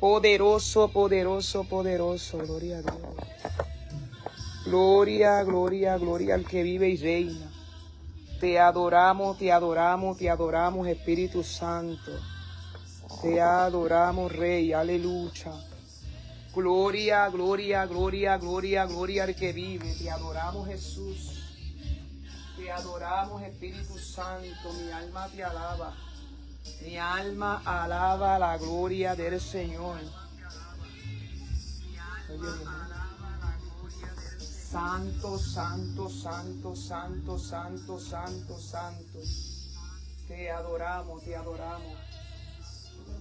Poderoso, poderoso, poderoso. Gloria a Dios. Gloria, gloria, gloria al que vive y reina. Te adoramos, te adoramos, te adoramos, Espíritu Santo. Te adoramos, Rey. Aleluya. Gloria, gloria, gloria, gloria, gloria al que vive. Te adoramos, Jesús. Te adoramos, Espíritu Santo. Mi alma te alaba. Mi alma alaba la gloria del Señor. Santo, santo, santo, santo, santo, santo, santo. Te adoramos, te adoramos.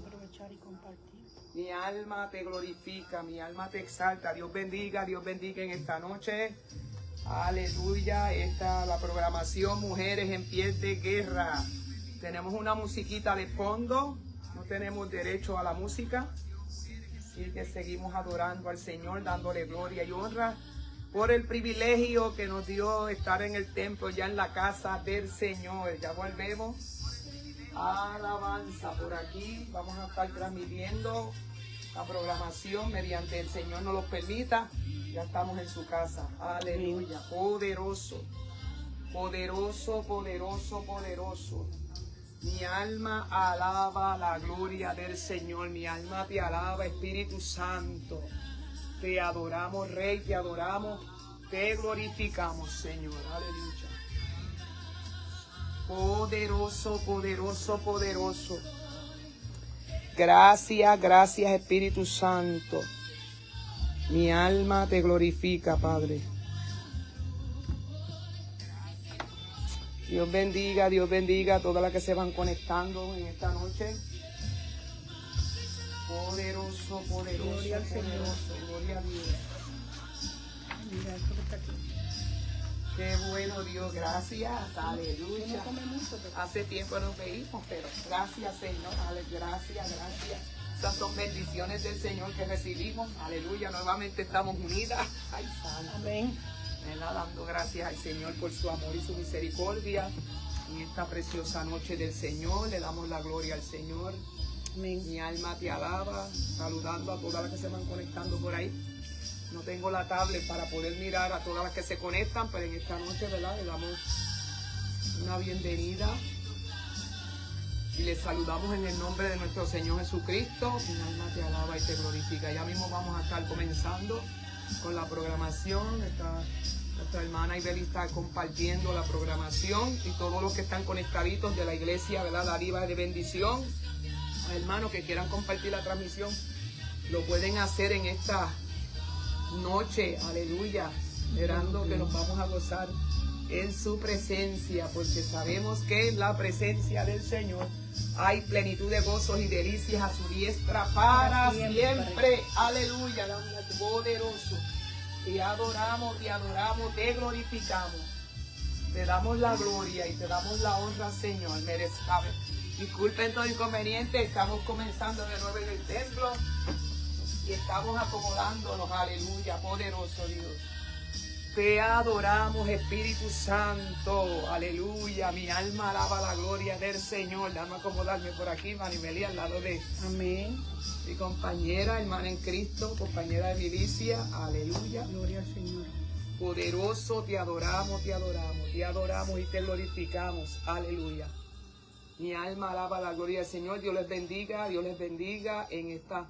Aprovechar y compartir. Mi alma te glorifica, mi alma te exalta. Dios bendiga en esta noche. Aleluya. Esta es la programación Mujeres en Pie de Guerra. Tenemos una musiquita de fondo. No tenemos derecho a la música. Así que seguimos adorando al Señor, dándole gloria y honra por el privilegio que nos dio estar en el templo, ya en la casa del Señor. Ya volvemos. Alabanza por aquí. Vamos a estar transmitiendo la programación mediante el Señor nos lo permita. Ya estamos en su casa. Aleluya. Poderoso, poderoso, poderoso, poderoso. Mi alma alaba la gloria del Señor. Mi alma te alaba, Espíritu Santo. Te adoramos, Rey, te adoramos, te glorificamos, Señor. Aleluya. Poderoso, poderoso, poderoso. Gracias, gracias, Espíritu Santo. Mi alma te glorifica, Padre. Dios bendiga a todas las que se van conectando en esta noche. Poderoso, poderoso, Gloria al Señor. poderoso. Gloria a Dios. Mira, esto que está aquí. Qué bueno, Dios, gracias. No Aleluya. come mucho, pero Hace tiempo nos veíamos, pero gracias, Señor. Gracias, gracias. Estas son bendiciones del Señor que recibimos. Aleluya. Nuevamente estamos unidas. Ay, santo. amén. ¿Verdad? Dando gracias al Señor por su amor y su misericordia. En esta preciosa noche del Señor, le damos la gloria al Señor. Amén. Mi alma te alaba, saludando a todas las que se van conectando por ahí. No tengo la tablet para poder mirar a todas las que se conectan, pero en esta noche, ¿verdad? Le damos una bienvenida y les saludamos en el nombre de nuestro Señor Jesucristo. Mi alma te alaba y te glorifica. Ya mismo vamos a estar comenzando con la programación. Nuestra hermana Ibeli está compartiendo la programación y todos los que están conectaditos de la iglesia, ¿verdad? La Riva de bendición. Hermanos que quieran compartir la transmisión, lo pueden hacer en esta noche, aleluya, esperando que nos vamos a gozar en su presencia, porque sabemos que en la presencia del Señor hay plenitud de gozos y delicias a su diestra para siempre. Aleluya, poderoso. Te adoramos, te glorificamos. Te damos la gloria y te damos la honra, Señor. Disculpen todo inconveniente, estamos comenzando de nuevo en el templo y estamos acomodándonos, aleluya, poderoso Dios. Te adoramos, Espíritu Santo, aleluya, mi alma alaba la gloria del Señor. Dame acomodarme por aquí, Manimeli, al lado de Amén. mi compañera, hermana en Cristo, compañera de milicia, aleluya. Gloria al Señor. Poderoso, te adoramos y te glorificamos, aleluya. Mi alma alaba la gloria del Señor. Dios les bendiga en esta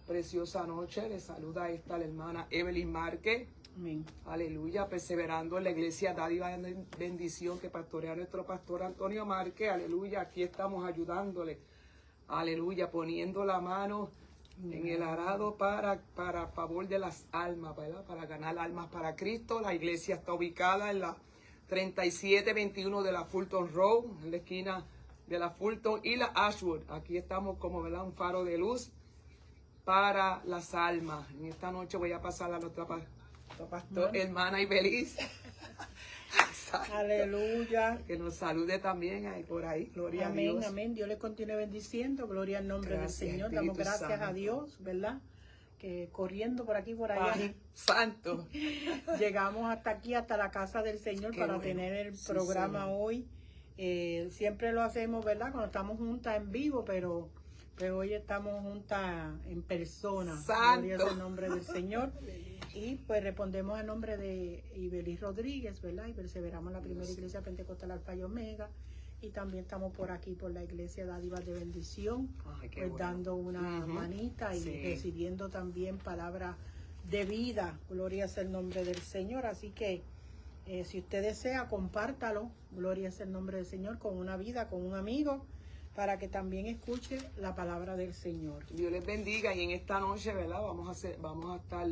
preciosa noche. Les saluda esta la hermana Evelyn Márquez. Amén. Aleluya, perseverando en la iglesia Dádiva de bendición que pastorea nuestro pastor Antonio Márquez. Aleluya, aquí estamos ayudándole. Aleluya, poniendo la mano en el arado para favor de las almas, ¿verdad? Para ganar almas para Cristo. La iglesia está ubicada en la 3721 de la Fulton Road, en la esquina de la Fulton y la Ashwood. Aquí estamos como, ¿verdad? Un faro de luz para las almas. En esta noche voy a pasar a nuestra pastor, hermana Ibelis. Aleluya. Que nos salude también ahí por ahí. Gloria a Dios. Amén, amén. Dios le continúe bendiciendo. Gloria al nombre Gracias, del Señor. Espíritu Damos gracias Santo. a Dios, ¿verdad? Que corriendo por aquí, por allá. Ay, santo. Llegamos hasta aquí, hasta la casa del Señor, Qué para bueno. tener el Sí, programa Señor. hoy. Siempre lo hacemos, ¿verdad? Cuando estamos juntas en vivo, pero Pues hoy estamos juntas en persona. Santo. Gloria al nombre del Señor. Y pues respondemos en nombre de Ibeliz Rodríguez, ¿verdad? Y perseveramos en la primera iglesia pentecostal Alfa y Omega. Y también estamos por aquí, por la iglesia Dádivas de Bendición, Ay, qué pues bueno. dando una manita y Sí. recibiendo también palabra de vida. Gloria es el nombre del Señor. Así que si usted desea, compártalo. Gloria es el nombre del Señor con una vida, con un amigo, para que también escuche la palabra del Señor. Dios les bendiga y en esta noche, ¿verdad? Vamos a estar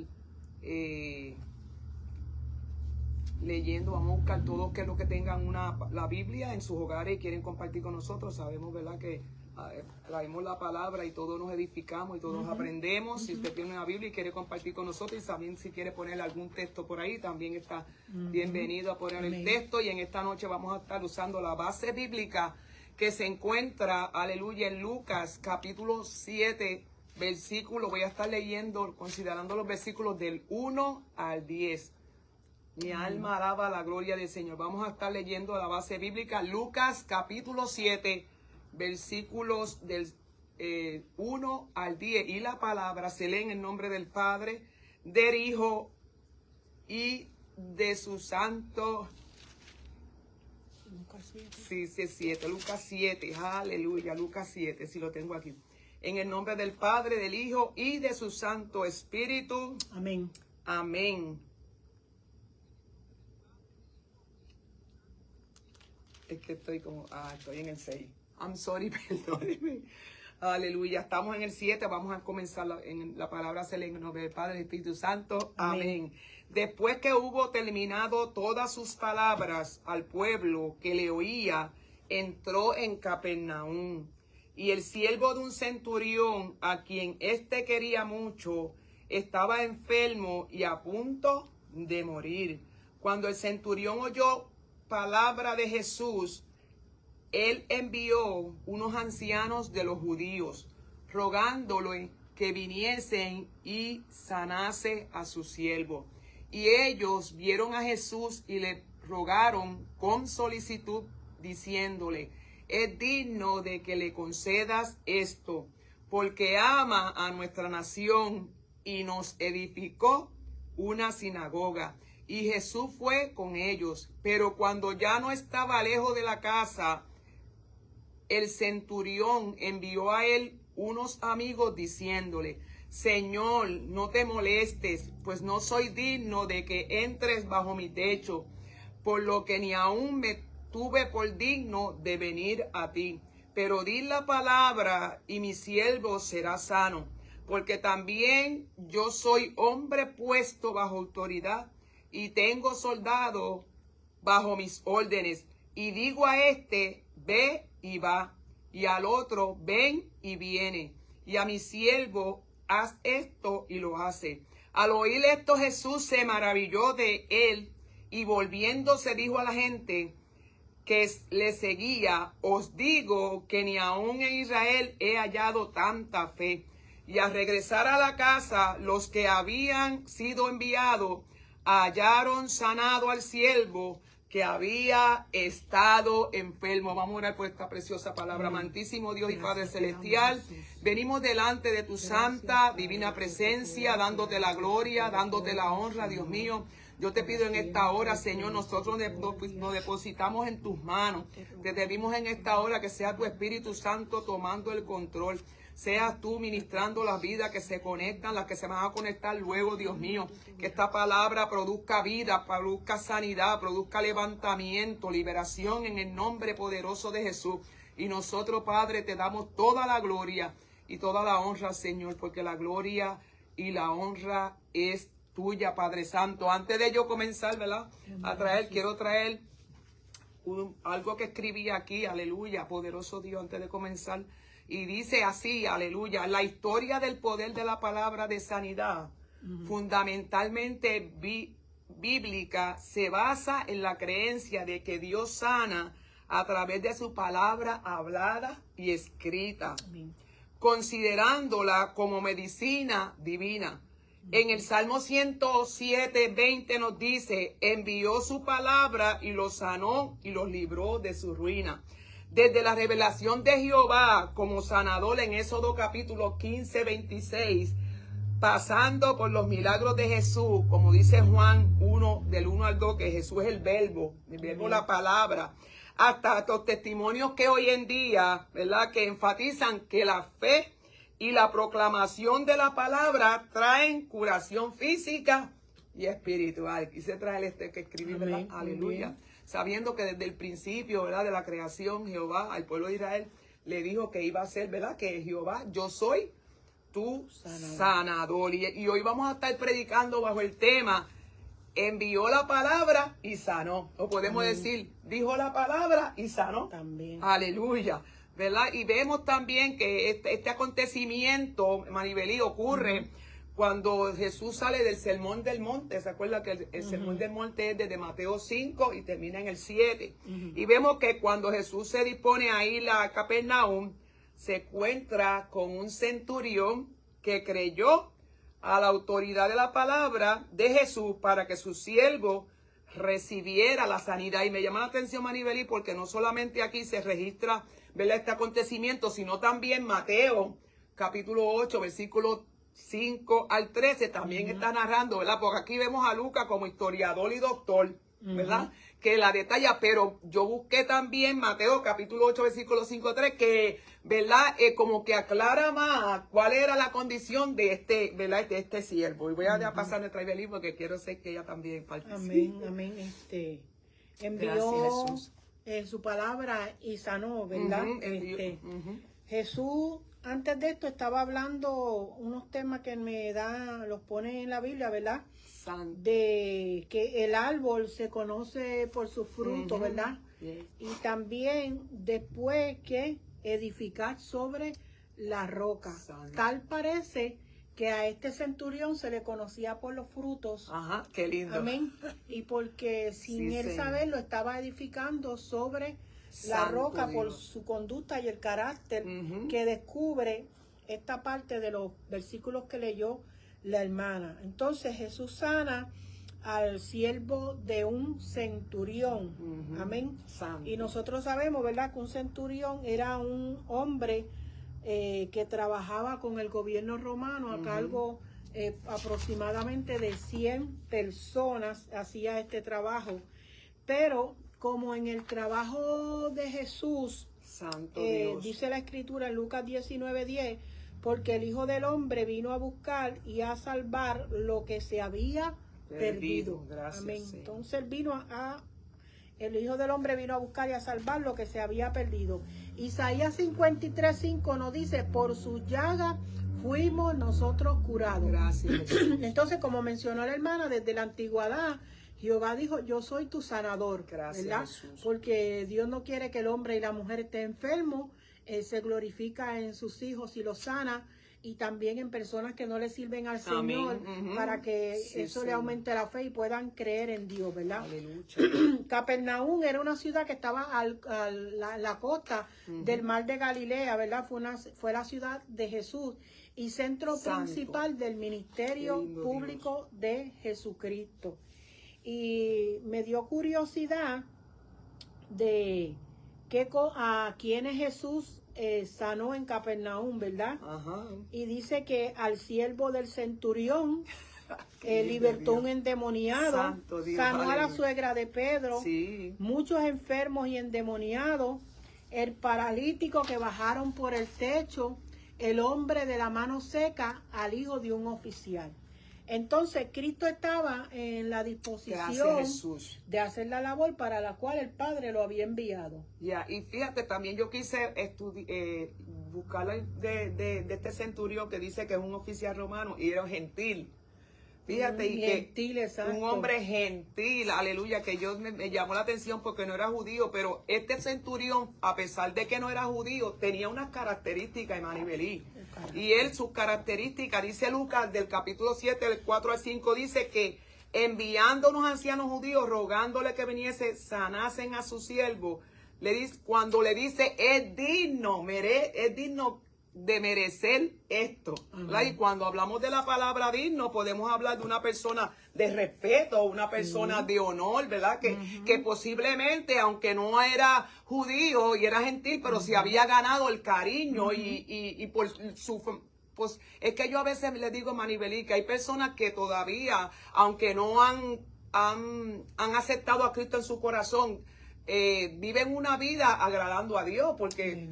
leyendo, vamos a buscar todos que los que tengan la Biblia en sus hogares y quieren compartir con nosotros. Sabemos, ¿verdad?, que traemos la palabra y todos nos edificamos y todos aprendemos. Si usted tiene una Biblia y quiere compartir con nosotros y también si quiere poner algún texto por ahí, también está bienvenido a poner el texto. Y en esta noche vamos a estar usando la base bíblica que se encuentra, aleluya, en Lucas capítulo 7, versículo, voy a estar leyendo, considerando los versículos del 1 al 10. Mi alma alaba la gloria del Señor. Vamos a estar leyendo la base bíblica, Lucas capítulo 7, versículos del 1 al 10. Y la palabra se lee en el nombre del Padre, del Hijo y de su Santo. Lucas 7. Sí, 7, Lucas 7, aleluya, Lucas 7, si lo tengo aquí. En el nombre del Padre, del Hijo y de su Santo Espíritu. Amén. Amén. Es que estoy estoy en el 6. I'm sorry, perdóneme. Aleluya, estamos en el 7, vamos a comenzar en la palabra se lee en el nombre del Padre, del Espíritu Santo. Amén. Después que hubo terminado todas sus palabras al pueblo que le oía, entró en Capernaum. Y el siervo de un centurión, a quien éste quería mucho, estaba enfermo y a punto de morir. Cuando el centurión oyó palabra de Jesús, él envió unos ancianos de los judíos, rogándole que viniesen y sanase a su siervo. Y ellos vieron a Jesús y le rogaron con solicitud, diciéndole: es digno de que le concedas esto, porque ama a nuestra nación y nos edificó una sinagoga. Y Jesús fue con ellos, pero cuando ya no estaba lejos de la casa, el centurión envió a él unos amigos diciéndole: Señor, no te molestes, pues no soy digno de que entres bajo mi techo, por lo que ni aún me tuve por digno de venir a ti. Pero di la palabra y mi siervo será sano, porque también yo soy hombre puesto bajo autoridad y tengo soldados bajo mis órdenes. Y digo a este: ve y va, y al otro: ven y viene, y a mi siervo: haz esto, y lo hace. Al oír esto, Jesús se maravilló de él, y volviéndose dijo a la gente que le seguía: os digo que ni aún en Israel he hallado tanta fe. Y al regresar a la casa, los que habían sido enviados hallaron sanado al siervo que había estado enfermo. Vamos a orar por esta preciosa palabra. Amantísimo Dios y Padre Celestial, venimos delante de tu santa, divina presencia, dándote la gloria, dándote la honra, Dios mío. Yo te pido en esta hora, Señor, nosotros nos depositamos en tus manos. Te pedimos en esta hora que sea tu Espíritu Santo tomando el control. Seas tú ministrando las vidas que se conectan, las que se van a conectar luego, Dios mío. Que esta palabra produzca vida, produzca sanidad, produzca levantamiento, liberación en el nombre poderoso de Jesús. Y nosotros, Padre, te damos toda la gloria y toda la honra, Señor, porque la gloria y la honra es tuya, Padre Santo. Antes de yo comenzar, ¿verdad?, quiero traer algo que escribí aquí, aleluya, poderoso Dios, antes de comenzar. Y dice así, aleluya: la historia del poder de la palabra de sanidad, fundamentalmente bíblica, se basa en la creencia de que Dios sana a través de su palabra hablada y escrita, considerándola como medicina divina. En el Salmo 107, 20 nos dice: envió su palabra y los sanó y los libró de su ruina. Desde la revelación de Jehová como sanador en Éxodo capítulo 15, 26, pasando por los milagros de Jesús, como dice Juan 1, del 1 al 2, que Jesús es el verbo, la palabra, hasta los testimonios que hoy en día, ¿verdad?, que enfatizan que la fe y la proclamación de la palabra traen curación física y espiritual. Quise traer que escribí, ¿verdad? Aleluya. Sabiendo que desde el principio, ¿verdad?, de la creación, Jehová al pueblo de Israel le dijo que iba a ser, ¿verdad?, que Jehová, yo soy tu sanador. Y hoy vamos a estar predicando bajo el tema, envió la palabra y sanó. O podemos decir, dijo la palabra y sanó. También. Aleluya. ¿Verdad? Y vemos también que este acontecimiento, Maribelí, ocurre cuando Jesús sale del Sermón del Monte. ¿Se acuerda que el Sermón del Monte es desde Mateo 5 y termina en el 7? Y vemos que cuando Jesús se dispone a ir a Capernaum, se encuentra con un centurión que creyó a la autoridad de la palabra de Jesús para que su siervo recibiera la sanidad. Y me llama la atención, Maribelí, porque no solamente aquí se registra, ¿verdad?, este acontecimiento, sino también Mateo, capítulo 8, versículo 5 al 13, también está narrando, ¿verdad? Porque aquí vemos a Lucas como historiador y doctor, ¿verdad?, que la detalla, pero yo busqué también Mateo, capítulo 8, versículo 5 al 3, que, ¿verdad?, como que aclara más cuál era la condición de este, ¿verdad?, de este siervo. Y voy a pasar nuestra Ibelí porque quiero ser que ella también participe. Amén, amén. Envió su palabra y sanó, ¿verdad? Jesús, antes de esto, estaba hablando unos temas que los pone en la Biblia, ¿verdad? De que el árbol se conoce por sus frutos, ¿verdad? Y también después que edificar sobre la roca. Tal parece que a este centurión se le conocía por los frutos. Ajá, qué lindo. Amén. Y porque sin él saberlo estaba edificando sobre la roca por su conducta y el carácter que descubre esta parte de los versículos que leyó la hermana. Entonces Jesús sana al siervo de un centurión. Amén. Y nosotros sabemos, ¿verdad?, que un centurión era un hombre que trabajaba con el gobierno romano a cargo aproximadamente de 100 personas hacía este trabajo. Pero como en el trabajo de Jesús, dice la escritura en Lucas 19:10, porque el Hijo del Hombre vino a buscar y a salvar lo que se había perdido. Gracias, amén. Sí. Entonces el Hijo del Hombre vino a buscar y a salvar lo que se había perdido. Isaías 53:5 nos dice, por su llaga fuimos nosotros curados. Gracias. Entonces, como mencionó la hermana, desde la antigüedad, Jehová dijo, yo soy tu sanador. Gracias, ¿verdad? Jesús. Porque Dios no quiere que el hombre y la mujer estén enfermos. Él se glorifica en sus hijos y los sana. Y también en personas que no le sirven al Señor, para que eso le aumente la fe y puedan creer en Dios, ¿verdad? Aleluya. Capernaum era una ciudad que estaba a la costa del mar de Galilea, ¿verdad? Fue la ciudad de Jesús y centro principal del ministerio público de Jesucristo. Y me dio curiosidad de a quienes Jesús sanó en Capernaum, ¿verdad? Y dice que al siervo del centurión libertó un endemoniado, sanó a la suegra de Pedro, muchos enfermos y endemoniados, el paralítico que bajaron por el techo, el hombre de la mano seca, al hijo de un oficial. Entonces Cristo estaba en la disposición de hacer la labor para la cual el Padre lo había enviado. Y fíjate, también yo quise buscar de este centurión que dice que es un oficial romano y era gentil. Fíjate, y gentil, que exacto. Un hombre gentil, aleluya, que yo me llamó la atención porque no era judío, pero este centurión, a pesar de que no era judío, tenía unas características, Maribelí. Y sus características, dice Lucas del capítulo 7, del 4 al 5, dice que enviando unos ancianos judíos, rogándole que viniese, sanasen a su siervo, cuando le dice, es digno de merecer esto, ¿verdad? Y cuando hablamos de la palabra digno, podemos hablar de una persona de respeto, una persona de honor, ¿verdad? Que posiblemente, aunque no era judío y era gentil, pero sí había ganado el cariño y por su... Pues es que yo a veces le digo, Manibelí, que hay personas que todavía, aunque no han aceptado a Cristo en su corazón, viven una vida agradando a Dios, porque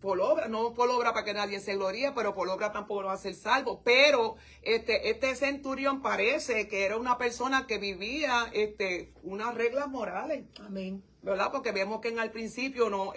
por obra, no por obra para que nadie se gloríe, pero por obra tampoco va a ser salvo. Pero este centurión parece que era una persona que vivía unas reglas morales. Amén. ¿Verdad? Porque vemos que al principio no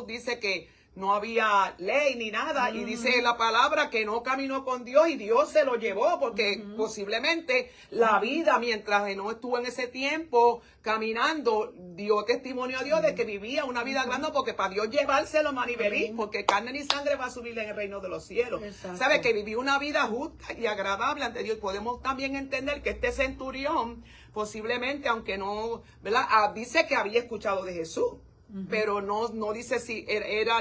dice que no había ley ni nada, y dice la palabra que no caminó con Dios y Dios se lo llevó, porque posiblemente la vida, mientras no estuvo en ese tiempo caminando, dio testimonio a Dios de que vivía una vida grande, porque para Dios llevárselo, Manibelí, porque carne ni sangre va a subir en el reino de los cielos. ¿Sabe? Que vivió una vida justa y agradable ante Dios. Podemos también entender que este centurión, posiblemente, aunque no, ¿verdad? Dice que había escuchado de Jesús. Pero no dice si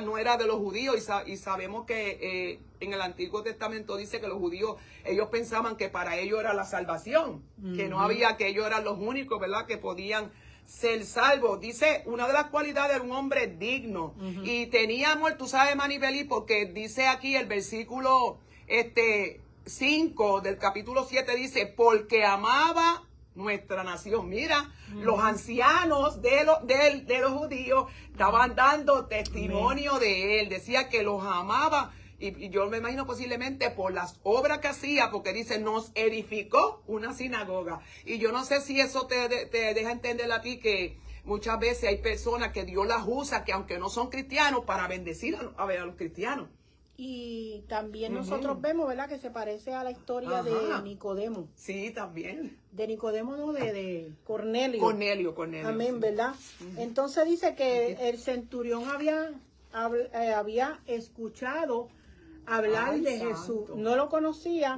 no era de los judíos, y sabemos que en el Antiguo Testamento dice que los judíos, ellos pensaban que para ellos era la salvación, que no había, que ellos eran los únicos, ¿verdad?, que podían ser salvos. Dice, una de las cualidades era un hombre digno, y tenía amor, tú sabes, Manibelí, porque dice aquí el versículo 5 del capítulo 7, dice, porque amaba nuestra nación. Mira, los ancianos de los judíos estaban dando testimonio de él. Decía que los amaba, y yo me imagino posiblemente por las obras que hacía, porque dice, nos edificó una sinagoga. Y yo no sé si eso te deja entender a ti que muchas veces hay personas que Dios las usa, que aunque no son cristianos, para bendecir a los cristianos. Y también nosotros vemos, ¿verdad?, que se parece a la historia de Nicodemo. Sí, también. De Nicodemo, no, de Cornelio. Cornelio. Amén, sí. ¿Verdad? Entonces dice que el centurión había escuchado hablar de Jesús. No lo conocía,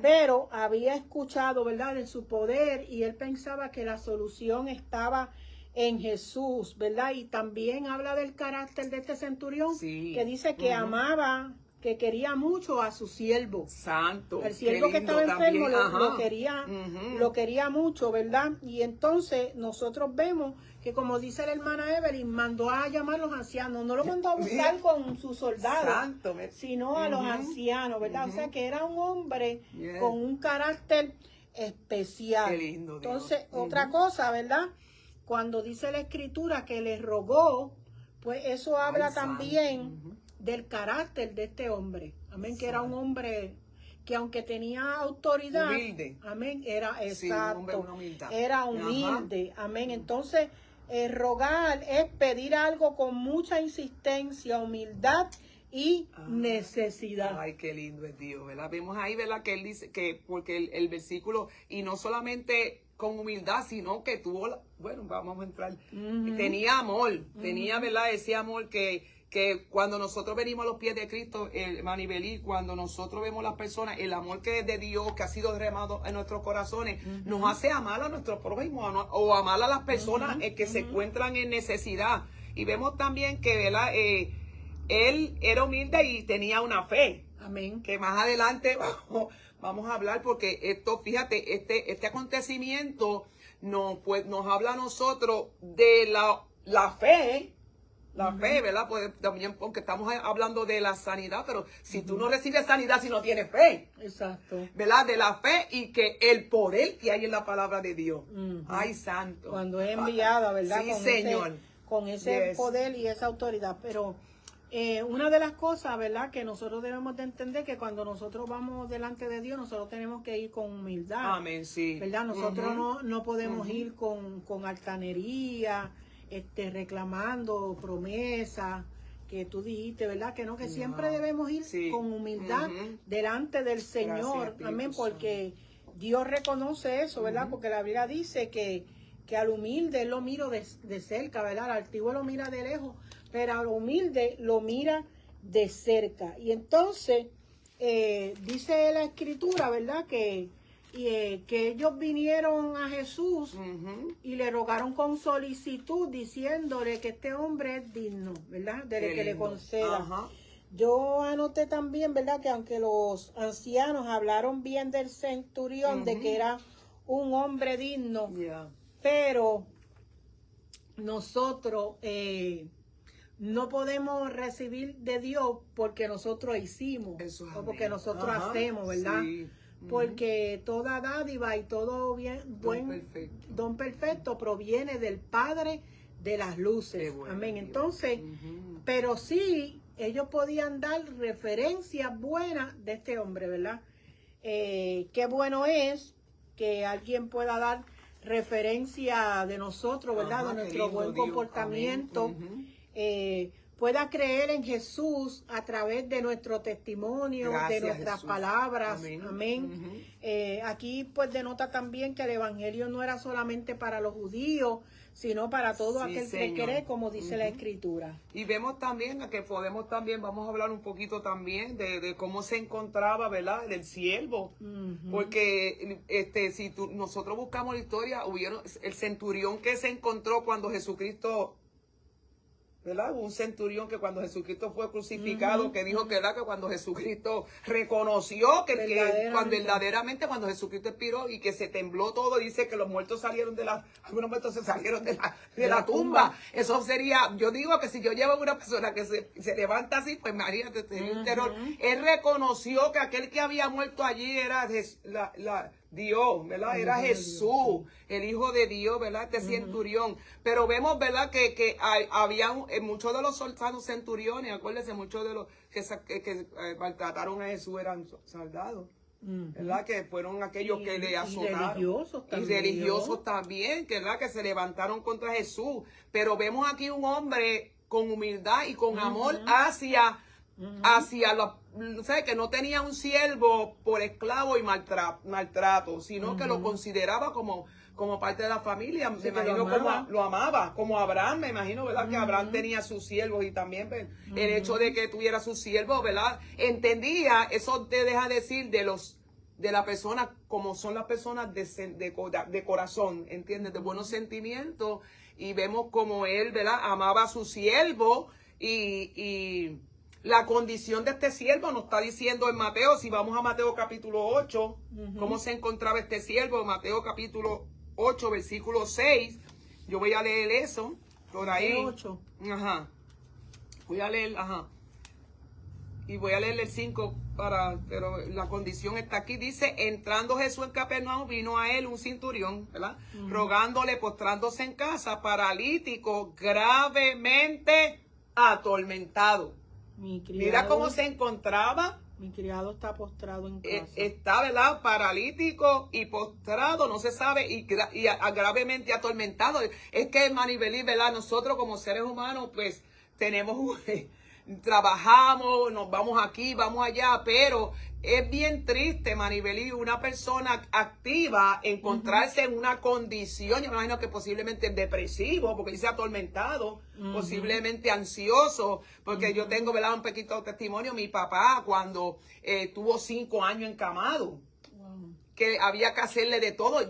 pero había escuchado, ¿verdad?, de su poder, y él pensaba que la solución estaba en Jesús, ¿verdad? Y también habla del carácter de este centurión, que dice que amaba, que quería mucho a su siervo. Santo. El siervo que estaba enfermo lo quería mucho, ¿verdad? Y entonces nosotros vemos que, como dice la hermana Evelyn, mandó a llamar a los ancianos. No lo mandó a buscar con sus soldados, sino a los ancianos, ¿verdad? O sea que era un hombre con un carácter especial. Qué lindo, Dios. Entonces, otra cosa, ¿verdad? Cuando dice la escritura que le rogó, pues eso habla también del carácter de este hombre. Amén, que era un hombre que, aunque tenía autoridad, humilde. Amén, era exacto, era humilde. Amén. Entonces, rogar es pedir algo con mucha insistencia, humildad y necesidad. Ay, qué lindo es Dios, ¿verdad? Vemos ahí, ¿verdad?, que él dice que, porque el versículo, y no solamente con humildad, sino que tuvo, bueno, vamos a entrar, tenía amor, tenía, ¿verdad?, ese amor que cuando nosotros venimos a los pies de Cristo, Manibelí, cuando nosotros vemos a las personas, el amor que es de Dios, que ha sido derramado en nuestros corazones, nos hace amar a nuestro prójimo, o amar a las personas que se encuentran en necesidad. Y vemos también que, ¿verdad?, él era humilde y tenía una fe. Amén. Que más adelante vamos a hablar, porque esto, fíjate, este acontecimiento nos habla a nosotros de la fe. La fe, ¿verdad? Pues también, porque estamos hablando de la sanidad, pero si tú no recibes sanidad si no tienes fe. Exacto. ¿Verdad? De la fe, y que el poder que hay en la palabra de Dios. Ay, santo. Cuando es enviada, ¿verdad? Sí, Señor. Con ese poder y esa autoridad. Pero una de las cosas, ¿verdad?, que nosotros debemos de entender, que cuando nosotros vamos delante de Dios, nosotros tenemos que ir con humildad. Amén, sí. ¿Verdad? Nosotros no podemos ir con altanería, reclamando promesas que tú dijiste, ¿verdad? Que no, que siempre debemos ir con humildad delante del Señor. Gracias, amén, porque Dios reconoce eso, ¿verdad? Porque la Biblia dice que al humilde Él lo mira de cerca, ¿verdad? Al altivo lo mira de lejos, pero al humilde lo mira de cerca. Y entonces dice la Escritura, ¿verdad?, que ellos vinieron a Jesús y le rogaron con solicitud, diciéndole que este hombre es digno, ¿verdad?, de que le conceda. Yo anoté también, ¿verdad? Que aunque los ancianos hablaron bien del centurión, de que era un hombre digno, pero nosotros no podemos recibir de Dios porque nosotros hicimos, o porque nosotros hacemos, ¿verdad? Sí. Porque toda dádiva y todo bien, don perfecto proviene del Padre de las luces. Bueno, amén. Entonces, pero sí, ellos podían dar referencias buenas de este hombre, ¿verdad? Qué bueno es que alguien pueda dar referencia de nosotros, ¿verdad? De nuestro buen comportamiento. Pueda creer en Jesús a través de nuestro testimonio, de nuestras palabras. Amén. Aquí pues denota también que el evangelio no era solamente para los judíos, sino para todo aquel que cree, como dice la Escritura. Y vemos también que podemos también, vamos a hablar un poquito también de cómo se encontraba, ¿verdad? El siervo. Porque si nosotros buscamos la historia, hubieron el centurión que se encontró cuando Jesucristo, ¿verdad? Hubo un centurión que cuando Jesucristo fue crucificado, que dijo que cuando Jesucristo reconoció que verdaderamente cuando Jesucristo expiró y que se tembló todo, dice que los muertos salieron algunos muertos se salieron de la tumba. Eso sería, yo digo que si yo llevo a una persona que se levanta así, pues imagínate, sería un terror. Él reconoció que aquel que había muerto allí era Dios, ¿verdad? Era Jesús, el Hijo de Dios, ¿verdad? Este centurión. Pero vemos, ¿verdad? Que había muchos de los soldados centuriones, acuérdense, muchos de los que maltrataron a Jesús eran soldados, ¿verdad? Que fueron aquellos que le azotaron. Y religiosos también, ¿verdad? Que se levantaron contra Jesús. Pero vemos aquí un hombre con humildad y con amor hacia los, ¿sabes? Que no tenía un siervo por esclavo y maltrato, sino que lo consideraba como parte de la familia. Me imagino como lo amaba, como Abraham, me imagino, ¿verdad? Que Abraham tenía sus siervos y también el hecho de que tuviera sus siervos, ¿verdad? Entendía, eso te deja decir de la persona, como son las personas de corazón, ¿entiendes? De buenos sentimientos, y vemos como él, ¿verdad? Amaba a su siervo y la condición de este siervo nos está diciendo en Mateo, si vamos a Mateo capítulo 8, cómo se encontraba este siervo, Mateo capítulo 8, versículo 6, yo voy a leer eso, por ahí. 8. Voy a leer, y voy a leer el 5, pero la condición está aquí, dice, entrando Jesús en Capernaum, vino a él un centurión, ¿verdad? Rogándole, postrándose en casa, paralítico, gravemente atormentado. Mira cómo se encontraba. Mi criado está postrado en casa. Está, ¿verdad? Paralítico y postrado, no se sabe, y gravemente atormentado. Es que, Maribelí, ¿verdad? Nosotros como seres humanos, pues, tenemos trabajamos, nos vamos aquí, vamos allá, pero es bien triste, Maribelí, una persona activa encontrarse en una condición, yo me imagino que posiblemente depresivo, porque dice atormentado, posiblemente ansioso, porque yo tengo, ¿verdad? Un pequeño testimonio, mi papá cuando tuvo 5 años encamado, que había que hacerle de todo.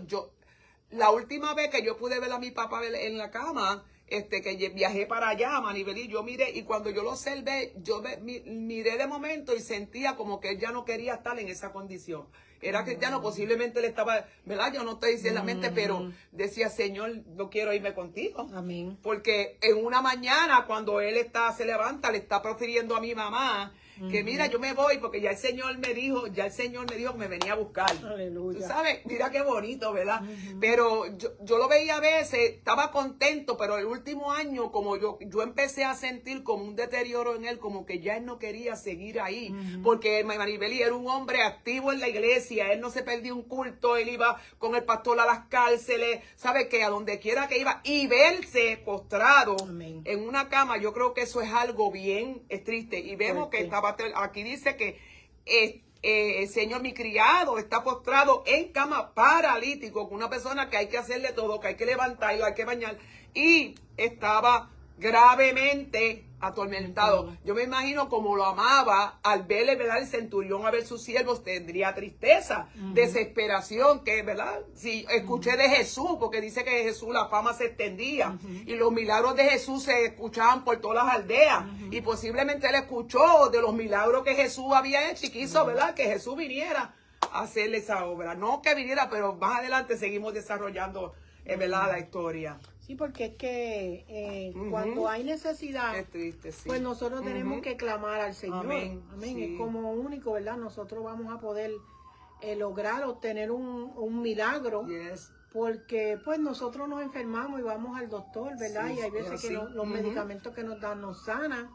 La última vez que yo pude ver a mi papá en la cama, que viajé para allá, Maribelí, yo miré, y cuando yo lo observé, yo miré de momento y sentía como que él ya no quería estar en esa condición. Era cristiano, posiblemente le estaba, ¿verdad? Yo no estoy diciendo la mente, pero decía, Señor, no quiero irme contigo. Amén. Porque en una mañana, cuando él se levanta, le está profiriendo a mi mamá, que mira, yo me voy porque ya el Señor me dijo que me venía a buscar. Aleluya. Tú sabes, mira qué bonito, ¿verdad? Pero yo lo veía a veces, estaba contento, pero el último año, como yo empecé a sentir como un deterioro en él, como que ya él no quería seguir ahí, porque Maribelí era un hombre activo en la iglesia, él no se perdía un culto, él iba con el pastor a las cárceles, ¿sabe? Que a donde quiera que iba, y verse postrado en una cama, yo creo que eso es algo bien triste, y vemos que estaba, aquí dice que el Señor, mi criado, está postrado en cama, paralítico, con una persona que hay que hacerle todo, que hay que levantarlo, hay que bañar, y estaba gravemente atormentado. Yo me imagino como lo amaba, al verle, ¿verdad? El centurión a ver sus siervos, tendría tristeza, desesperación, que, ¿verdad? Si escuché de Jesús, porque dice que de Jesús la fama se extendía, y los milagros de Jesús se escuchaban por todas las aldeas, y posiblemente él escuchó de los milagros que Jesús había hecho, y quiso, ¿verdad? Que Jesús viniera a hacerle esa obra. No que viniera, pero más adelante seguimos desarrollando, ¿verdad? La historia. Sí, porque es que cuando hay necesidad, es triste, sí. pues nosotros tenemos que clamar al Señor. Amén. Amén. Sí. Es como único, ¿verdad? Nosotros vamos a poder lograr obtener un milagro. Yes. Porque pues nosotros nos enfermamos y vamos al doctor, ¿verdad? Sí, y hay veces que los medicamentos que nos dan nos sanan,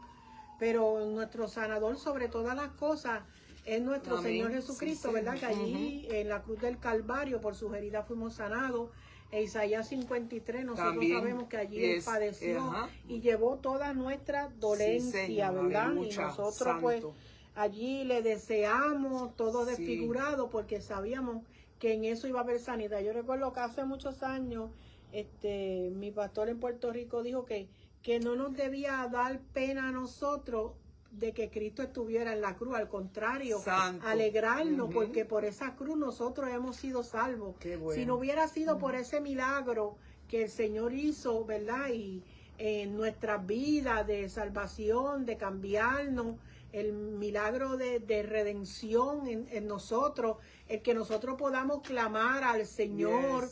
pero nuestro sanador sobre todas las cosas es nuestro Amén. Señor Jesucristo, Sí, ¿verdad? Que allí en la cruz del Calvario por sus heridas fuimos sanados. E Isaías 53, nosotros También, sabemos que allí Él padeció y llevó toda nuestra dolencia, Señor, ¿verdad? aleluya, Y nosotros santo. pues allí le deseamos todo desfigurado porque sabíamos que en eso iba a haber sanidad. Yo recuerdo que hace muchos años mi pastor en Puerto Rico dijo que no nos debía dar pena a nosotros de que Cristo estuviera en la cruz, al contrario, Santo. alegrarnos, porque por esa cruz nosotros hemos sido salvos. Qué bueno. Si no hubiera sido por ese milagro que el Señor hizo, ¿verdad? Y en nuestras vidas de salvación, de cambiarnos, el milagro de redención en nosotros, el que nosotros podamos clamar al Señor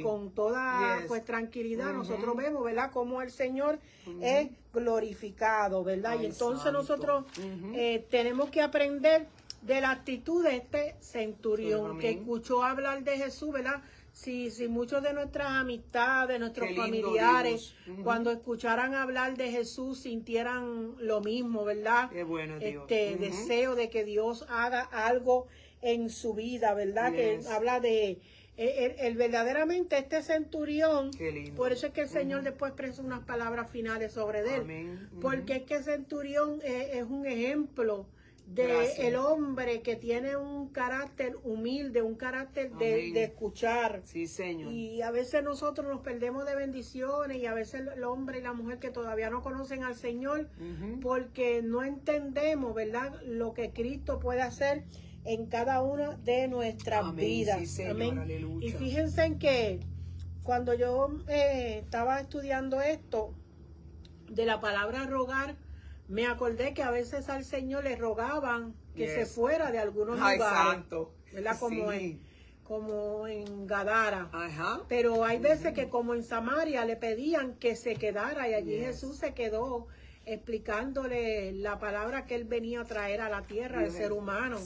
con toda pues tranquilidad. Nosotros vemos, ¿verdad?, cómo el Señor es glorificado, ¿verdad? Ay, y entonces santo. nosotros tenemos que aprender de la actitud de este centurión que escuchó hablar de Jesús, ¿verdad? Si muchos de nuestras amistades, nuestros familiares, cuando escucharan hablar de Jesús, sintieran lo mismo, ¿verdad? Qué bueno, Dios. Deseo de que Dios haga algo en su vida, ¿verdad? Que habla de verdaderamente este centurión. Qué lindo. Por eso es que el Señor después expresa unas palabras finales sobre él. Amén. Porque es que el centurión es un ejemplo de el hombre que tiene un carácter humilde, un carácter de escuchar. Sí, Señor. Y a veces nosotros nos perdemos de bendiciones, y a veces el hombre y la mujer que todavía no conocen al Señor, porque no entendemos, ¿verdad?, lo que Cristo puede hacer en cada una de nuestras vidas. Sí, Señor. Amén. Aleluya. Y fíjense en que cuando yo estaba estudiando esto de la palabra rogar, me acordé que a veces al Señor le rogaban que se fuera de algunos lugares, santo. ¿verdad? Como en Gadara. Ajá. Pero hay veces que como en Samaria le pedían que se quedara, y allí Jesús se quedó explicándole la palabra que él venía a traer a la tierra, al ser humano,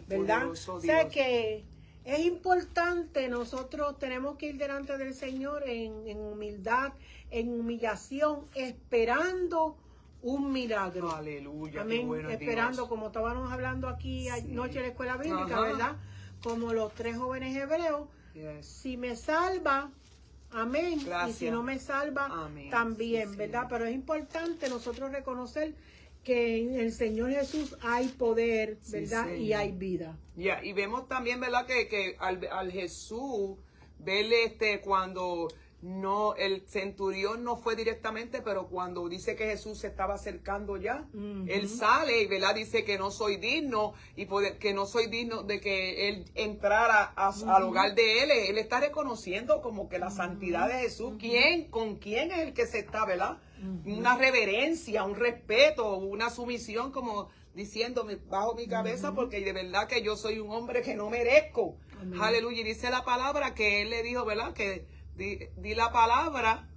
¿verdad? O sea que es importante, nosotros tenemos que ir delante del Señor en humildad, en humillación, esperando un milagro. Aleluya. Amén. Qué bueno, esperando, Dios. como estábamos hablando aquí anoche en la escuela bíblica, ¿verdad? Como los 3 jóvenes hebreos. Si me salva, amén. Gracias. Y si no me salva, amén. también, ¿verdad? Pero es importante nosotros reconocer que en el Señor Jesús hay poder, ¿verdad? Y hay vida. Y vemos también, ¿verdad?, que al Jesús, verle cuando no, el centurión no fue directamente, pero cuando dice que Jesús se estaba acercando ya, él sale y, ¿verdad?, dice que no soy digno, y que no soy digno de que él entrara al hogar de él está reconociendo como que la santidad de Jesús. ¿Con quién es el que se está, ¿verdad? Una reverencia, un respeto, una sumisión, como diciéndome bajo mi cabeza, porque de verdad que yo soy un hombre que no merezco. Aleluya. Y dice la palabra que él le dijo, ¿verdad?, que di la palabra,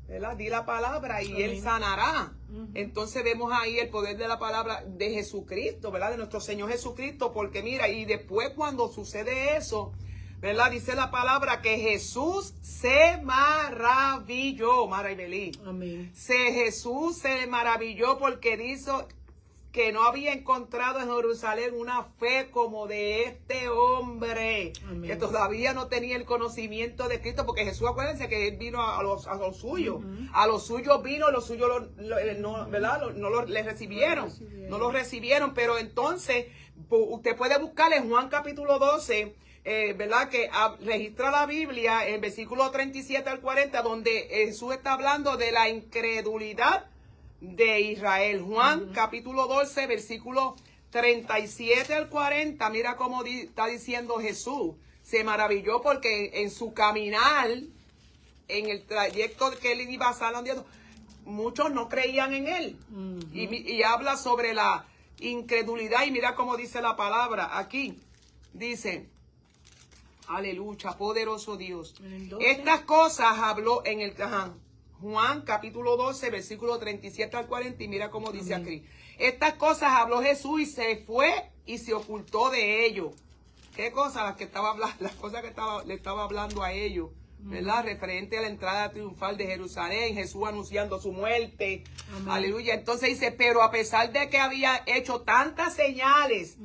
¿verdad? Di la palabra y él sanará. Entonces vemos ahí el poder de la palabra de Jesucristo, ¿verdad? De nuestro Señor Jesucristo, porque mira, y después cuando sucede eso, ¿verdad?, dice la palabra que Jesús se maravilló, Maribelí. Amén. Jesús se maravilló porque dijo que no había encontrado en Jerusalén una fe como de este hombre. Amén. Que todavía no tenía el conocimiento de Cristo, porque Jesús, acuérdense que él vino a los suyos, a los suyos vino, los suyos no, ¿verdad?, le recibieron, no lo recibieron, pero entonces Usted puede buscar en Juan capítulo 12, ¿verdad? Que registra la Biblia, el versículo 37 al 40, donde Jesús está hablando de la incredulidad de Israel. Juan capítulo 12, versículo 37 al 40, mira cómo está diciendo Jesús. Se maravilló porque en su caminar, en el trayecto que él iba sanando, muchos no creían en él. Y habla sobre la incredulidad, y mira cómo dice la palabra aquí. Dice, aleluya, poderoso Dios. Estas cosas habló en el Juan capítulo 12, versículo 37 al 40, y mira cómo dice aquí. Estas cosas habló Jesús y se fue y se ocultó de ellos. ¿Qué cosas? Las que estaba hablando, las cosas que le estaba hablando a ellos, ¿verdad? Referente a la entrada triunfal de Jerusalén, Jesús anunciando su muerte. Aleluya. Entonces dice, pero a pesar de que había hecho tantas señales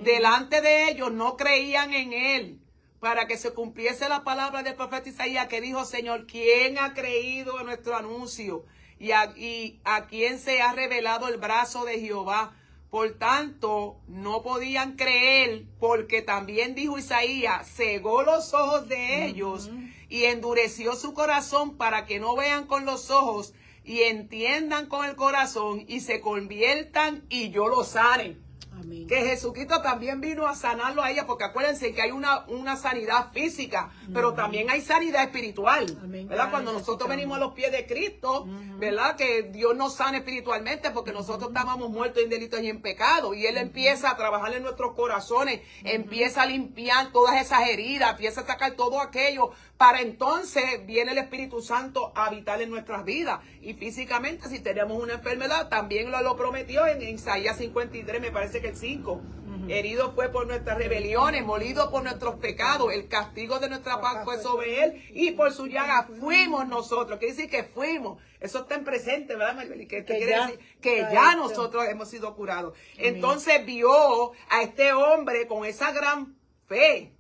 delante de ellos, no creían en él, para que se cumpliese la palabra del profeta Isaías, que dijo, Señor, ¿quién ha creído en nuestro anuncio? Y a quién se ha revelado el brazo de Jehová. Por tanto, no podían creer, porque también dijo Isaías, cegó los ojos de ellos y endureció su corazón para que no vean con los ojos y entiendan con el corazón y se conviertan y yo los sane. Amén. Que Jesucristo también vino a sanarlo a ella, porque acuérdense que hay una sanidad física, pero también hay sanidad espiritual. Amén. ¿Verdad? Cuando nosotros venimos a los pies de Cristo, ¿verdad? Que Dios nos sane espiritualmente, porque nosotros estábamos muertos en delitos y en pecado, y Él empieza a trabajar en nuestros corazones, empieza a limpiar todas esas heridas, empieza a sacar todo aquello, para entonces viene el Espíritu Santo a habitar en nuestras vidas. Y físicamente, si tenemos una enfermedad, también lo prometió en Isaías 53, me parece que el 5. Herido fue por nuestras rebeliones, molido por nuestros pecados, el castigo de nuestra paz fue sobre él, y por su llaga fuimos nosotros. Quiere decir que fuimos. Eso está en presente, ¿verdad, Maribel? Que quiere decir que ya nosotros hemos sido curados. Entonces vio a este hombre con esa gran fe.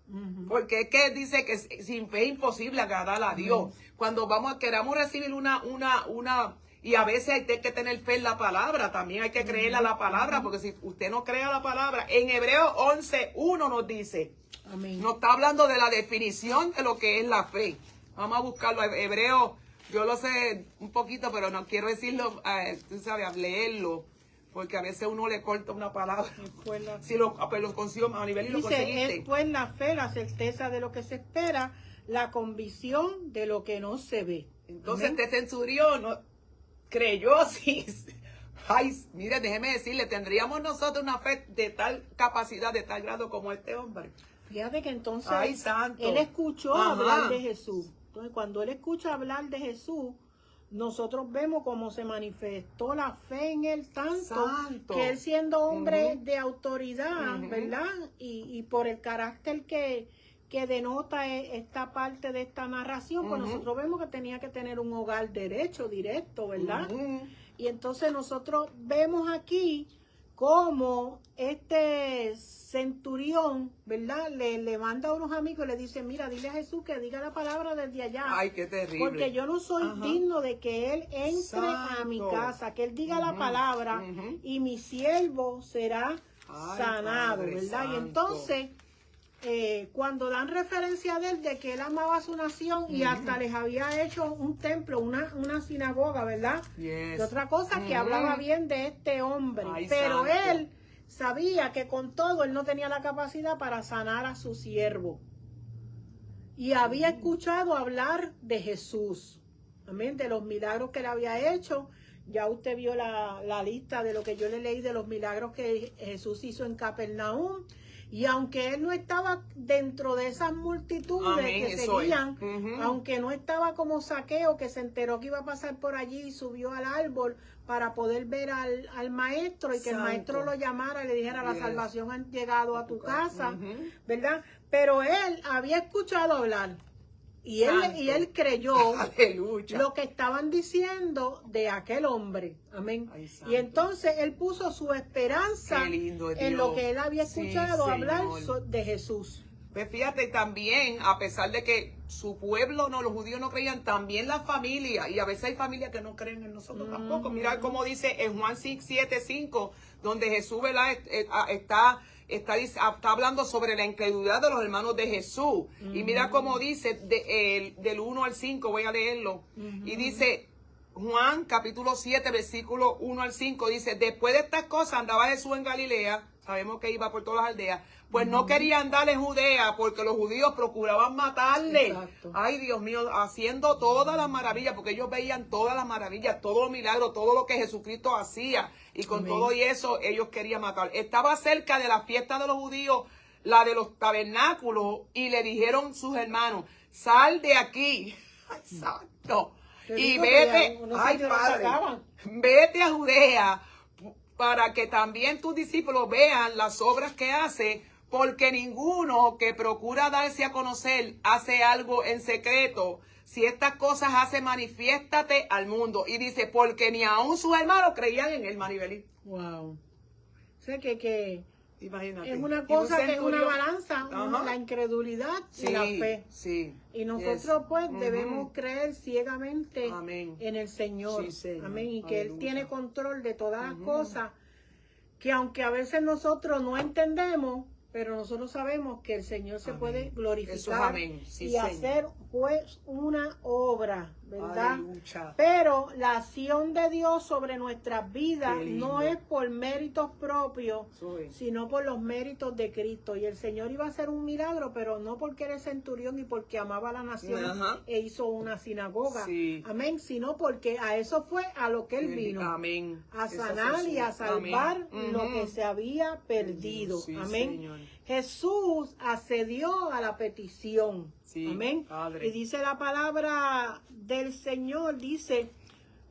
Porque es que dice que sin fe es imposible agradar a Dios. Cuando queramos recibir y a veces hay que tener fe en la palabra, también hay que creer a la palabra, porque si usted no cree a la palabra, en Hebreos 11:1 nos dice, nos está hablando de la definición de lo que es la fe. Vamos a buscarlo, Hebreos, yo lo sé un poquito, pero no quiero decirlo, tú sabes, leerlo, porque a veces uno le corta una palabra. Si lo consigo a nivel y lo conseguiste. Es pues la fe, la certeza de lo que se espera, la convicción de lo que no se ve. Entonces este centurión creyó, sí. Ay, mire, déjeme decirle, tendríamos nosotros una fe de tal capacidad, de tal grado como este hombre. Fíjate que entonces él escuchó hablar de Jesús. Entonces, cuando él escucha hablar de Jesús, nosotros vemos cómo se manifestó la fe en él tanto que él, siendo hombre de autoridad, ¿verdad? Y por el carácter que denota esta parte de esta narración, pues nosotros vemos que tenía que tener un hogar derecho, directo, ¿verdad? Y entonces nosotros vemos aquí cómo este centurión, ¿verdad? Le manda a unos amigos y le dice, mira, dile a Jesús que diga la palabra desde allá. Ay, qué terrible. Porque yo no soy digno de que él entre a mi casa, que él diga la palabra y mi siervo será sanado, Padre, ¿verdad? Santo. Y entonces, cuando dan referencia de él, de que él amaba a su nación y hasta les había hecho un templo, una sinagoga, ¿verdad? Y otra cosa, que hablaba bien de este hombre. Ay, pero santo. Él sabía que con todo él no tenía la capacidad para sanar a su siervo. Y había escuchado hablar de Jesús, amén, de los milagros que él había hecho. Ya usted vio la lista de lo que yo le leí de los milagros que Jesús hizo en Capernaum. Y aunque él no estaba dentro de esas multitudes que seguían, aunque no estaba como Zaqueo, que se enteró que iba a pasar por allí y subió al árbol para poder ver al maestro, y que el maestro lo llamara y le dijera, la salvación ha llegado a tu casa, ¿verdad? Pero él había escuchado hablar. Y él creyó lo que estaban diciendo de aquel hombre. Amén. Ay, y entonces él puso su esperanza en lo que él había escuchado hablar de Jesús. Pues fíjate, también, a pesar de que su pueblo, los judíos no creían, también la familia, y a veces hay familias que no creen en nosotros tampoco. Mira cómo dice en Juan 7:5, donde Jesús, ¿verdad? está está hablando sobre la incredulidad de los hermanos de Jesús. Y mira cómo dice, del 1 al 5, voy a leerlo. Y dice, Juan capítulo 7, versículo 1 al 5, dice, después de estas cosas andaba Jesús en Galilea, sabemos que iba por todas las aldeas, pues no quería andar en Judea porque los judíos procuraban matarle. Exacto. Ay, Dios mío, haciendo todas las maravillas, porque ellos veían todas las maravillas, todos los milagros, todo lo que Jesucristo hacía. Y con todo y eso, ellos querían matar. Estaba cerca de la fiesta de los judíos, la de los tabernáculos, y le dijeron sus hermanos, sal de aquí. Ay, santo. Y vete, ay, Padre, vete a Judea para que también tus discípulos vean las obras que hace, porque ninguno que procura darse a conocer hace algo en secreto. Si estas cosas hace, manifiéstate al mundo. Y dice, porque ni aún sus hermanos creían en él, Maribelí. Wow. O sea que Imagínate. es una cosa que es una balanza, la incredulidad y la fe. Sí. Y nosotros pues debemos creer ciegamente en el Señor. Sí, Señor. Amén. Y que Aleluya. Él tiene control de todas las cosas, que aunque a veces nosotros no entendemos, pero nosotros sabemos que el Señor se puede glorificar y hacer pues una obra, ¿verdad? Aleluya. Pero la acción de Dios sobre nuestras vidas no es por méritos propios, sino por los méritos de Cristo. Y el Señor iba a hacer un milagro, pero no porque era centurión y porque amaba a la nación e hizo una sinagoga. Amén. Sino porque a eso fue a lo que Él vino. Amén. A sanar y a salvar lo que se había perdido. Amén. Señor. Jesús accedió a la petición. Amén. Padre. Y dice la palabra del Señor, dice,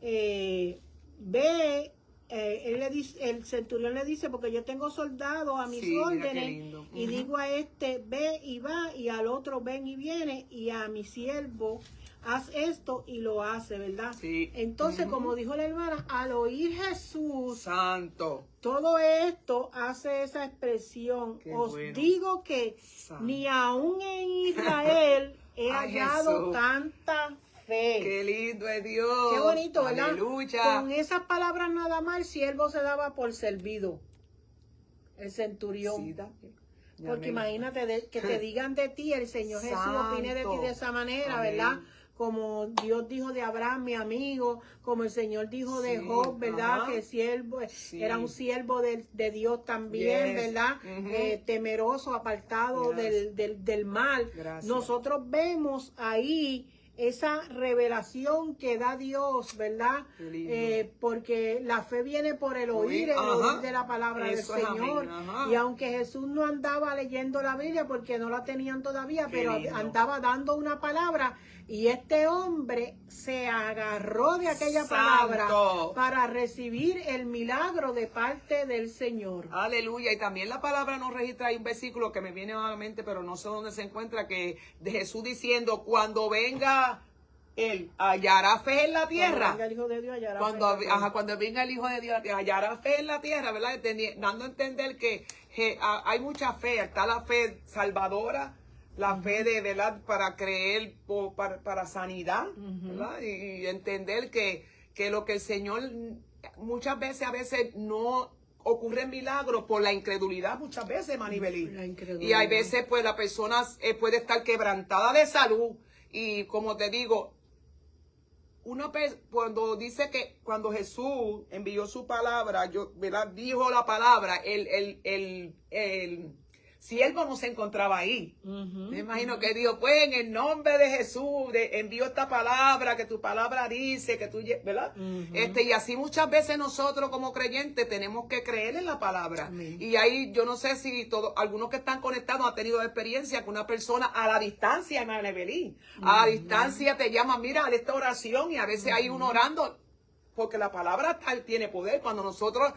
ve, él le dice, el centurión le dice, porque yo tengo soldados a mis órdenes, y digo a este, ve y va, y al otro ven y viene, y a mi siervo, haz esto, y lo hace, ¿verdad? Entonces, como dijo la hermana, al oír Jesús, santo, todo esto hace esa expresión. Os digo que ni aún en Israel he hallado tanta fe. Qué lindo es Dios. Qué bonito, ¿verdad? Aleluya. Con esas palabras nada más el siervo se daba por servido. El centurión. Porque imagínate que te digan de ti, el Señor Jesús opine de ti de esa manera, ¿verdad? Como Dios dijo de Abraham, mi amigo, como el Señor dijo de Job, ¿verdad? Que siervo, era un siervo de Dios también, ¿verdad? Temeroso, apartado del mal. Nosotros vemos ahí esa revelación que da Dios, ¿verdad? Porque la fe viene por el oír de la palabra del Señor. Y aunque Jesús no andaba leyendo la Biblia porque no la tenían todavía, pero andaba dando una palabra, y este hombre se agarró de aquella palabra para recibir el milagro de parte del Señor. Aleluya. Y también la palabra nos registra, hay un versículo que me viene a la mente, pero no sé dónde se encuentra, que de Jesús diciendo, cuando venga Él, hallará fe en la tierra. Cuando venga el Hijo de Dios, hallará cuando venga el Hijo de Dios, hallará fe en la tierra, ¿verdad? Dando a entender que hay mucha fe, está la fe salvadora, la fe de verdad para creer para sanidad, ¿verdad? Y entender que lo que el Señor muchas veces, a veces no ocurre milagros por la incredulidad, muchas veces, Manibelí. Y hay veces pues la persona puede estar quebrantada de salud, y como te digo, cuando dice que cuando Jesús envió su palabra, ¿verdad? Dijo la palabra, el siervo no se encontraba ahí. Me imagino que dijo, pues en el nombre de Jesús envío esta palabra, que tu palabra dice, que tú, ¿verdad? Y así muchas veces nosotros como creyentes tenemos que creer en la palabra. Y ahí yo no sé si algunos que están conectados han tenido experiencia con una persona a la distancia, hermana Evelyn. A la distancia te llama, mira, a esta oración, y a veces hay uno orando, porque la palabra tal tiene poder. Cuando nosotros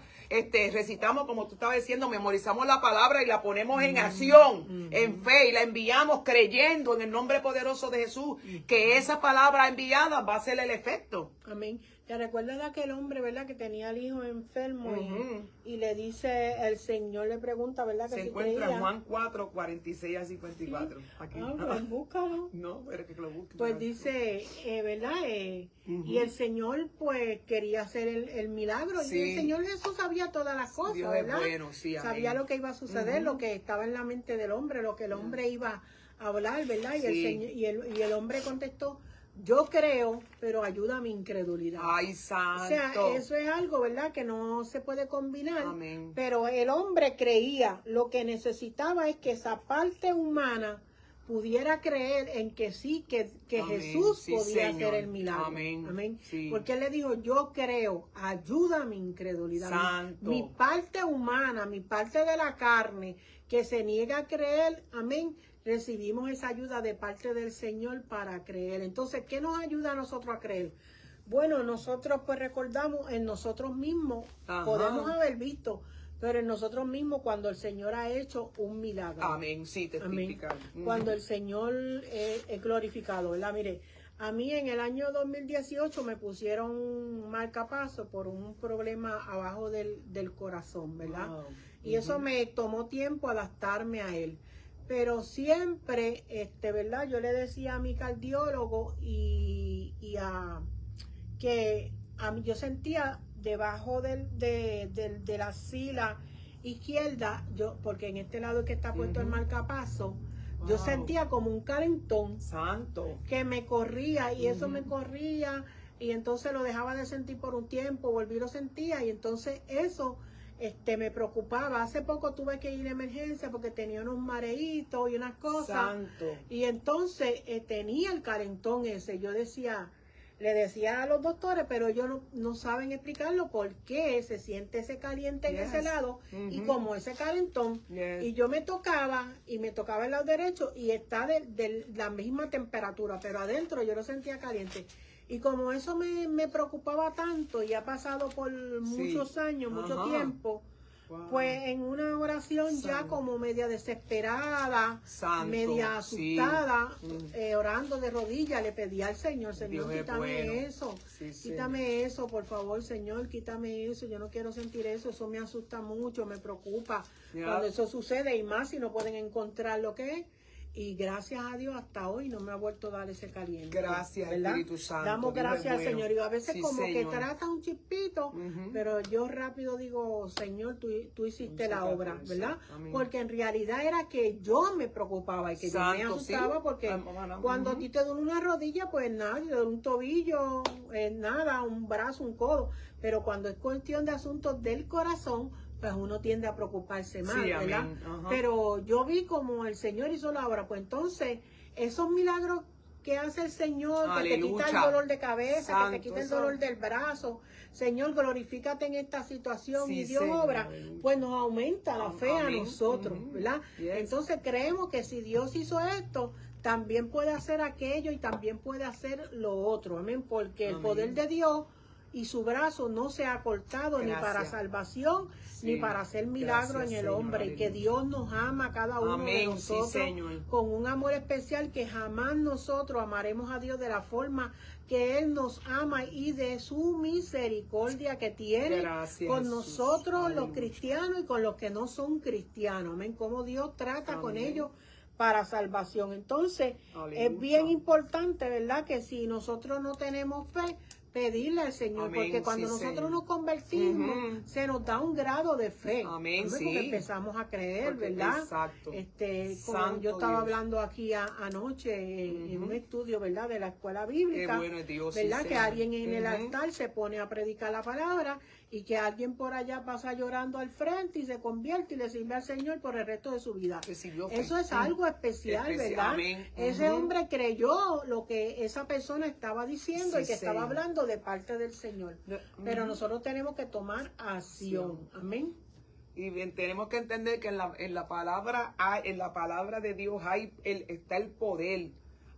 recitamos, como tú estabas diciendo, memorizamos la palabra y la ponemos en acción, en fe, y la enviamos creyendo en el nombre poderoso de Jesús, que esa palabra enviada va a hacer el efecto. Amén. ¿Te recuerdas de aquel hombre, verdad, que tenía al hijo enfermo Ujú. y le dice, el Señor le pregunta, ¿verdad, que Se si encuentra creía? en Juan 4, 46 a 54. Aquí. Pues búscalo. No, pero que lo busque. Pues dice, ¿verdad? Y el Señor pues quería hacer el milagro. Y el Sí. Señor Jesús sabía todas las cosas, Dios es ¿verdad? bueno, sí, amén. Sabía lo que iba a suceder, lo que estaba en la mente del hombre, lo que el hombre iba a hablar, ¿verdad? Y, el Sí. Señor, y el hombre contestó, yo creo, pero ayuda a mi incredulidad. Ay, santo. O sea, eso es algo, ¿verdad? Que no se puede combinar. Amén. Pero el hombre creía, lo que necesitaba es que esa parte humana pudiera creer en que sí, que Amén. Jesús Sí, podía Señor. hacer el milagro. Amén. Sí. Porque él le dijo, yo creo, ayuda a mi incredulidad. Santo. Mi parte humana, mi parte de la carne, que se niega a creer, amén, recibimos esa ayuda de parte del Señor para creer. Entonces, ¿qué nos ayuda a nosotros a creer? Bueno, nosotros pues recordamos en nosotros mismos, Ajá. podemos haber visto, pero en nosotros mismos cuando el Señor ha hecho un milagro. Amén, sí, testificar. Cuando el Señor es glorificado, ¿verdad? Mire, a mí en el año 2018 me pusieron un marcapaso por un problema abajo del corazón, ¿verdad? Wow. Y eso me tomó tiempo adaptarme a él. Pero siempre, ¿verdad? Yo le decía a mi cardiólogo yo sentía debajo de la sila izquierda, porque en este lado que está puesto el marcapaso, yo Wow. sentía como un calentón Santo. que me corría y eso me corría y entonces lo dejaba de sentir por un tiempo, volví y lo sentía y entonces eso me preocupaba. Hace poco tuve que ir a emergencia porque tenía unos mareitos y unas cosas. Santo. Y entonces tenía el calentón ese. Yo le decía a los doctores, pero ellos no saben explicarlo por qué se siente ese caliente en ese lado y como ese calentón. Y yo me tocaba el lado derecho y está de la misma temperatura, pero adentro yo lo sentía caliente. Y como eso me preocupaba tanto y ha pasado por muchos años, mucho tiempo, Wow. pues en una oración ya como media desesperada, Santo. media asustada, Sí. orando de rodillas, le pedí al Señor, Dios es quítame bueno. eso, Sí, quítame eso, por favor, Señor, quítame eso, yo no quiero sentir eso me asusta mucho, me preocupa cuando eso sucede y más si no pueden encontrar lo que es. Y gracias a Dios hasta hoy no me ha vuelto a dar ese caliente. Gracias, ¿verdad? Espíritu Santo. Damos Dios gracias es al bueno. Señor. Y a veces Sí, como Señor. que trata un chispito, pero yo rápido digo, Señor, tú hiciste la obra, ¿verdad? Amén. Porque en realidad era que yo me preocupaba y que yo me Santo, asustaba sí. porque Hermana, cuando a ti te duele una rodilla, pues nada, te duele un tobillo, nada, un brazo, un codo. Pero cuando es cuestión de asuntos del corazón, pues uno tiende a preocuparse más, Sí, ¿verdad? amén. Ajá. Pero yo vi como el Señor hizo la obra, pues entonces esos milagros que hace el Señor, que te quita el Aleluya. dolor de cabeza, que te Santo, quita el eso. dolor del brazo, Señor, glorifícate en esta situación Sí, y Dios Señor, obra, aleluya. pues nos aumenta la fe a Amén. nosotros, ¿verdad? Yes. Entonces creemos que si Dios hizo esto, también puede hacer aquello y también puede hacer lo otro, amén, porque el Amén. poder de Dios y su brazo no se ha cortado ni para Gracias. salvación ni Sí. para hacer milagro Gracias, en el Señor. hombre. Y que Aleluya. Dios nos ama a cada uno de Amén. nosotros Sí, Señor. con un amor especial que jamás nosotros amaremos a Dios de la forma que Él nos ama y de su misericordia que tiene Gracias, con Jesús. nosotros los Aleluya. cristianos y con los que no son cristianos. Amén. Cómo Dios trata con Amén. ellos para salvación. Entonces, Aleluya. es bien importante, ¿verdad? Que si nosotros no tenemos fe, pedirle al Señor, Amén, porque cuando sí, nosotros Señor. nos convertimos, se nos da un grado de fe. Amén, Porque sí. empezamos a creer, Porque- ¿verdad? exacto. Como Santo yo estaba Dios. hablando aquí anoche en un estudio, ¿verdad? De la escuela bíblica. Qué bueno es Dios, sí, ¿verdad? Que Señor. alguien en el altar se pone a predicar la palabra y que alguien por allá pasa llorando al frente y se convierte y le sirve al Señor por el resto de su vida. Recibió fe. Eso es algo especial, ¿verdad? Amén. Ese hombre creyó lo que esa persona estaba diciendo Sí, y que estaba Señor. hablando de parte del Señor. Pero nosotros tenemos que tomar acción. Amén. Y bien, tenemos que entender que en la palabra de Dios está el poder.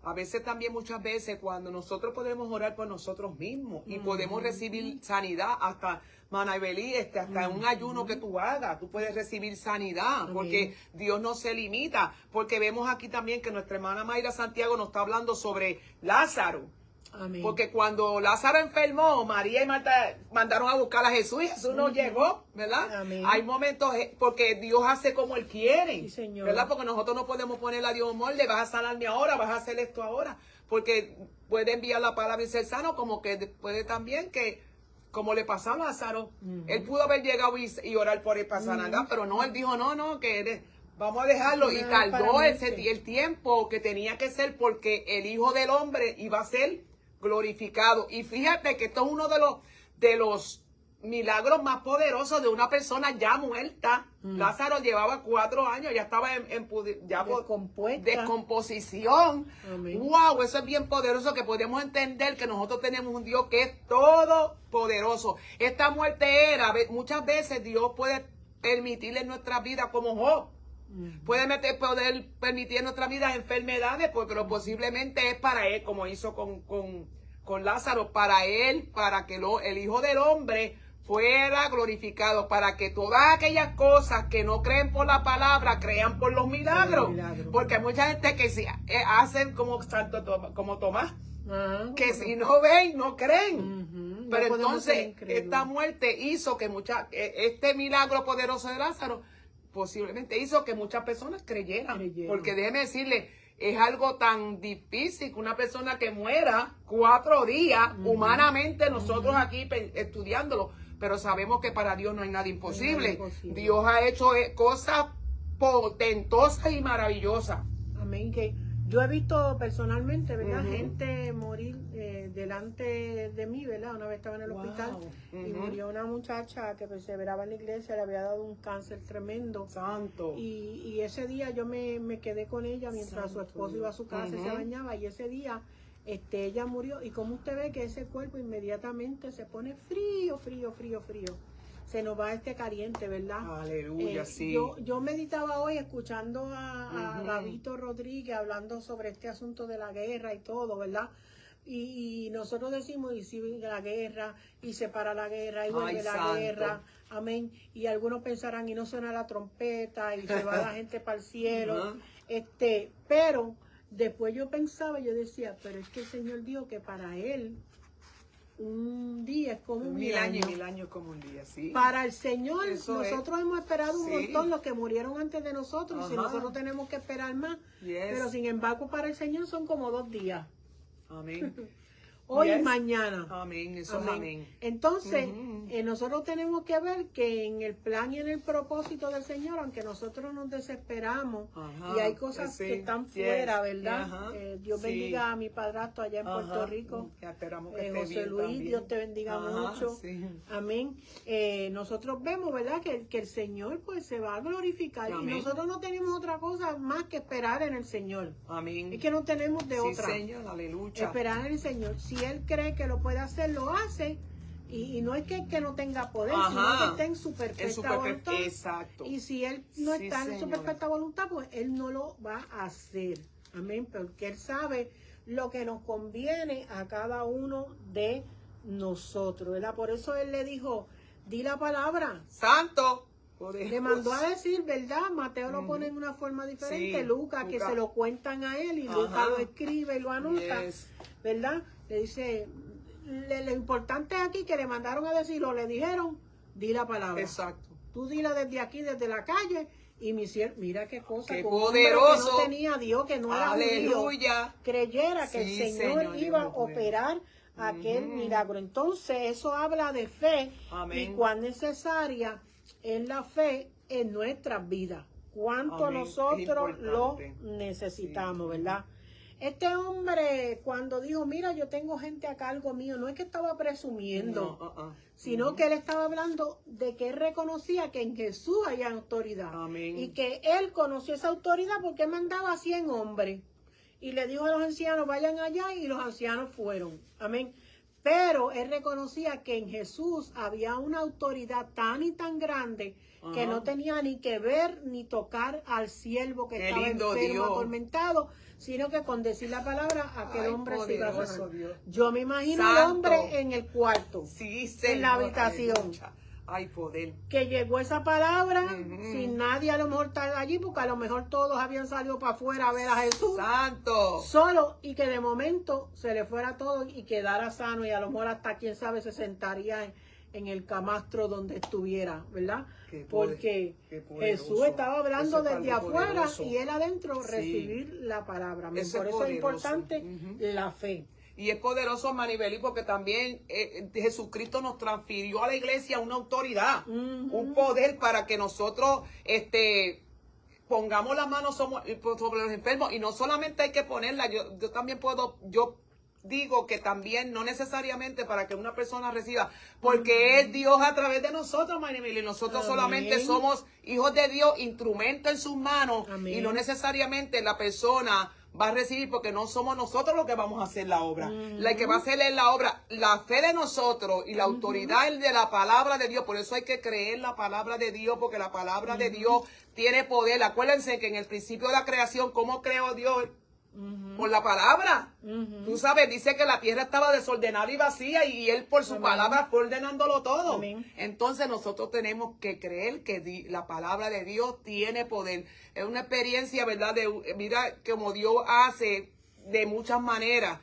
A veces también, muchas veces, cuando nosotros podemos orar por nosotros mismos y podemos recibir sanidad, hasta Manabelí, hasta en un ayuno que tú hagas, tú puedes recibir sanidad, porque Dios no se limita. Porque vemos aquí también que nuestra hermana Mayra Santiago nos está hablando sobre Lázaro. Amén. Porque cuando Lázaro enfermó, María y Marta mandaron a buscar a Jesús y Jesús no llegó, ¿verdad? Amén. Hay momentos, porque Dios hace como Él quiere, Sí, Señor. ¿verdad? Porque nosotros no podemos ponerle a Dios un molde, vas a sanarme ahora, vas a hacer esto ahora, porque puede enviar la palabra y ser sano, como que puede también que, como le pasó a Lázaro, él pudo haber llegado y orar por él para sanar, pero no, él dijo, no, vamos a dejarlo, y tardó el tiempo que tenía que ser, porque el Hijo del Hombre iba a ser glorificado. Y fíjate que esto es uno de los milagros más poderosos de una persona ya muerta. Lázaro llevaba 4 años, ya estaba descomposición. Amén. Wow, eso es bien poderoso, que podemos entender que nosotros tenemos un Dios que es todopoderoso. Esta muerte muchas veces Dios puede permitirle en nuestra vida, como Job. Puede poder permitir en nuestra vida enfermedades, porque posiblemente es para él, como hizo con Lázaro, para él, para que el Hijo del Hombre fuera glorificado, para que todas aquellas cosas que no creen por la palabra, crean por los milagros. Porque hay mucha gente que hacen como Tomás, que si no ven, no creen. Pero entonces, esta muerte hizo que este milagro poderoso de Lázaro posiblemente hizo que muchas personas creyeran. Porque déjeme decirle, es algo tan difícil que una persona que muera 4 días, humanamente nosotros aquí estudiándolo, pero sabemos que para Dios no hay nada imposible. Dios ha hecho cosas potentosas y maravillosas. Amén. Que yo he visto personalmente, ¿verdad? Gente morir delante de mí, ¿verdad? Una vez estaba en el hospital y murió una muchacha que perseveraba en la iglesia, le había dado un cáncer tremendo. Santo. Y ese día yo me quedé con ella mientras su esposo iba a su casa y se bañaba, y ese día ella murió, y como usted ve que ese cuerpo inmediatamente se pone frío. Se nos va caliente, ¿verdad? Aleluya, sí. Yo meditaba hoy escuchando a Gabito Rodríguez hablando sobre este asunto de la guerra y todo, ¿verdad? Y nosotros decimos, y si la guerra, y se para la guerra, y vuelve la guerra, amén. Y algunos pensarán, y no suena la trompeta, y se va la gente para el cielo. Pero después yo pensaba, yo decía, pero es que el Señor dijo que para Él un día es como 1000 años. 1000 años como un día, sí. Para el Señor, Eso nosotros hemos esperado un montón, los que murieron antes de nosotros, y si nosotros tenemos que esperar más. Pero sin embargo, para el Señor son como 2 días. Amén. Hoy y mañana. Amén, eso es amén. Entonces, nosotros tenemos que ver que en el plan y en el propósito del Señor, aunque nosotros nos desesperamos y hay cosas que están fuera, ¿verdad? Dios bendiga a mi padrastro allá en Puerto Rico. José Luis, también. Dios te bendiga mucho. Amén. Nosotros vemos, ¿verdad? Que el Señor pues se va a glorificar. Amén. Y nosotros no tenemos otra cosa más que esperar en el Señor. Amén. Es que no tenemos de otra. Señor, aleluya. Esperar en el Señor. Si Él cree que lo puede hacer, lo hace. Y no es que no tenga poder, sino que esté en su perfecta voluntad. Exacto. Y si Él no está en su perfecta voluntad, pues Él no lo va a hacer. Amén. Porque Él sabe lo que nos conviene a cada uno de nosotros, ¿verdad? Por eso Él le dijo, di la palabra. Santo. Le mandó a decir, ¿verdad? Mateo lo pone en una forma diferente. Lucas, que se lo cuentan a él, y Lucas lo escribe y lo anota, ¿verdad? Le dice, lo importante aquí que le mandaron a decirlo, le dijeron, di la palabra. Exacto. Tú dila desde aquí, desde la calle, y mira qué cosa, qué poderoso, que no tenía Dios, que no era judío, aleluya, creyera que el Señor iba a operar aquel milagro. Entonces eso habla de fe. Amén. Y cuán necesaria es la fe en nuestras vidas, cuánto nosotros lo necesitamos, ¿verdad? Este hombre, cuando dijo, mira, yo tengo gente a cargo mío, no es que estaba presumiendo, sino que él estaba hablando de que él reconocía que en Jesús hay autoridad. Amén. Y que él conoció esa autoridad porque él mandaba a 100 hombres. Y le dijo a los ancianos, vayan allá, y los ancianos fueron. Amén. Pero él reconocía que en Jesús había una autoridad tan y tan grande que no tenía ni que ver ni tocar al siervo que estaba enfermo, atormentado, sino que con decir la palabra, aquel hombre se iba a sanar. Yo me imagino al hombre en el cuarto, en la habitación, Hay poder. Que llegó esa palabra sin nadie a lo mejor estar allí, porque a lo mejor todos habían salido para afuera a ver a Jesús. Santo. Solo, y que de momento se le fuera todo y quedara sano, y a lo mejor hasta quién sabe se sentaría en el camastro donde estuviera, ¿verdad? Porque Jesús estaba hablando desde afuera poderoso. Y él adentro recibir la palabra. Por eso es importante la fe. Y es poderoso, Maribeli, porque también Jesucristo nos transfirió a la iglesia una autoridad, un poder para que nosotros pongamos las manos sobre los enfermos. Y no solamente hay que ponerla, yo también yo digo que también no necesariamente para que una persona reciba, porque es Dios a través de nosotros, Maribeli. Nosotros solamente somos hijos de Dios, instrumento en sus manos. Y no necesariamente la persona va a recibir, porque no somos nosotros los que vamos a hacer la obra. La que va a hacer es la obra, la fe de nosotros y la autoridad de la palabra de Dios. Por eso hay que creer la palabra de Dios, porque la palabra de Dios tiene poder. Acuérdense que en el principio de la creación, ¿cómo creó Dios? Por la palabra. Tú sabes, dice que la tierra estaba desordenada y vacía, y él por su palabra fue ordenándolo todo. Entonces nosotros tenemos que creer que la palabra de Dios tiene poder. Es una experiencia, ¿verdad? Mira como Dios hace de muchas maneras.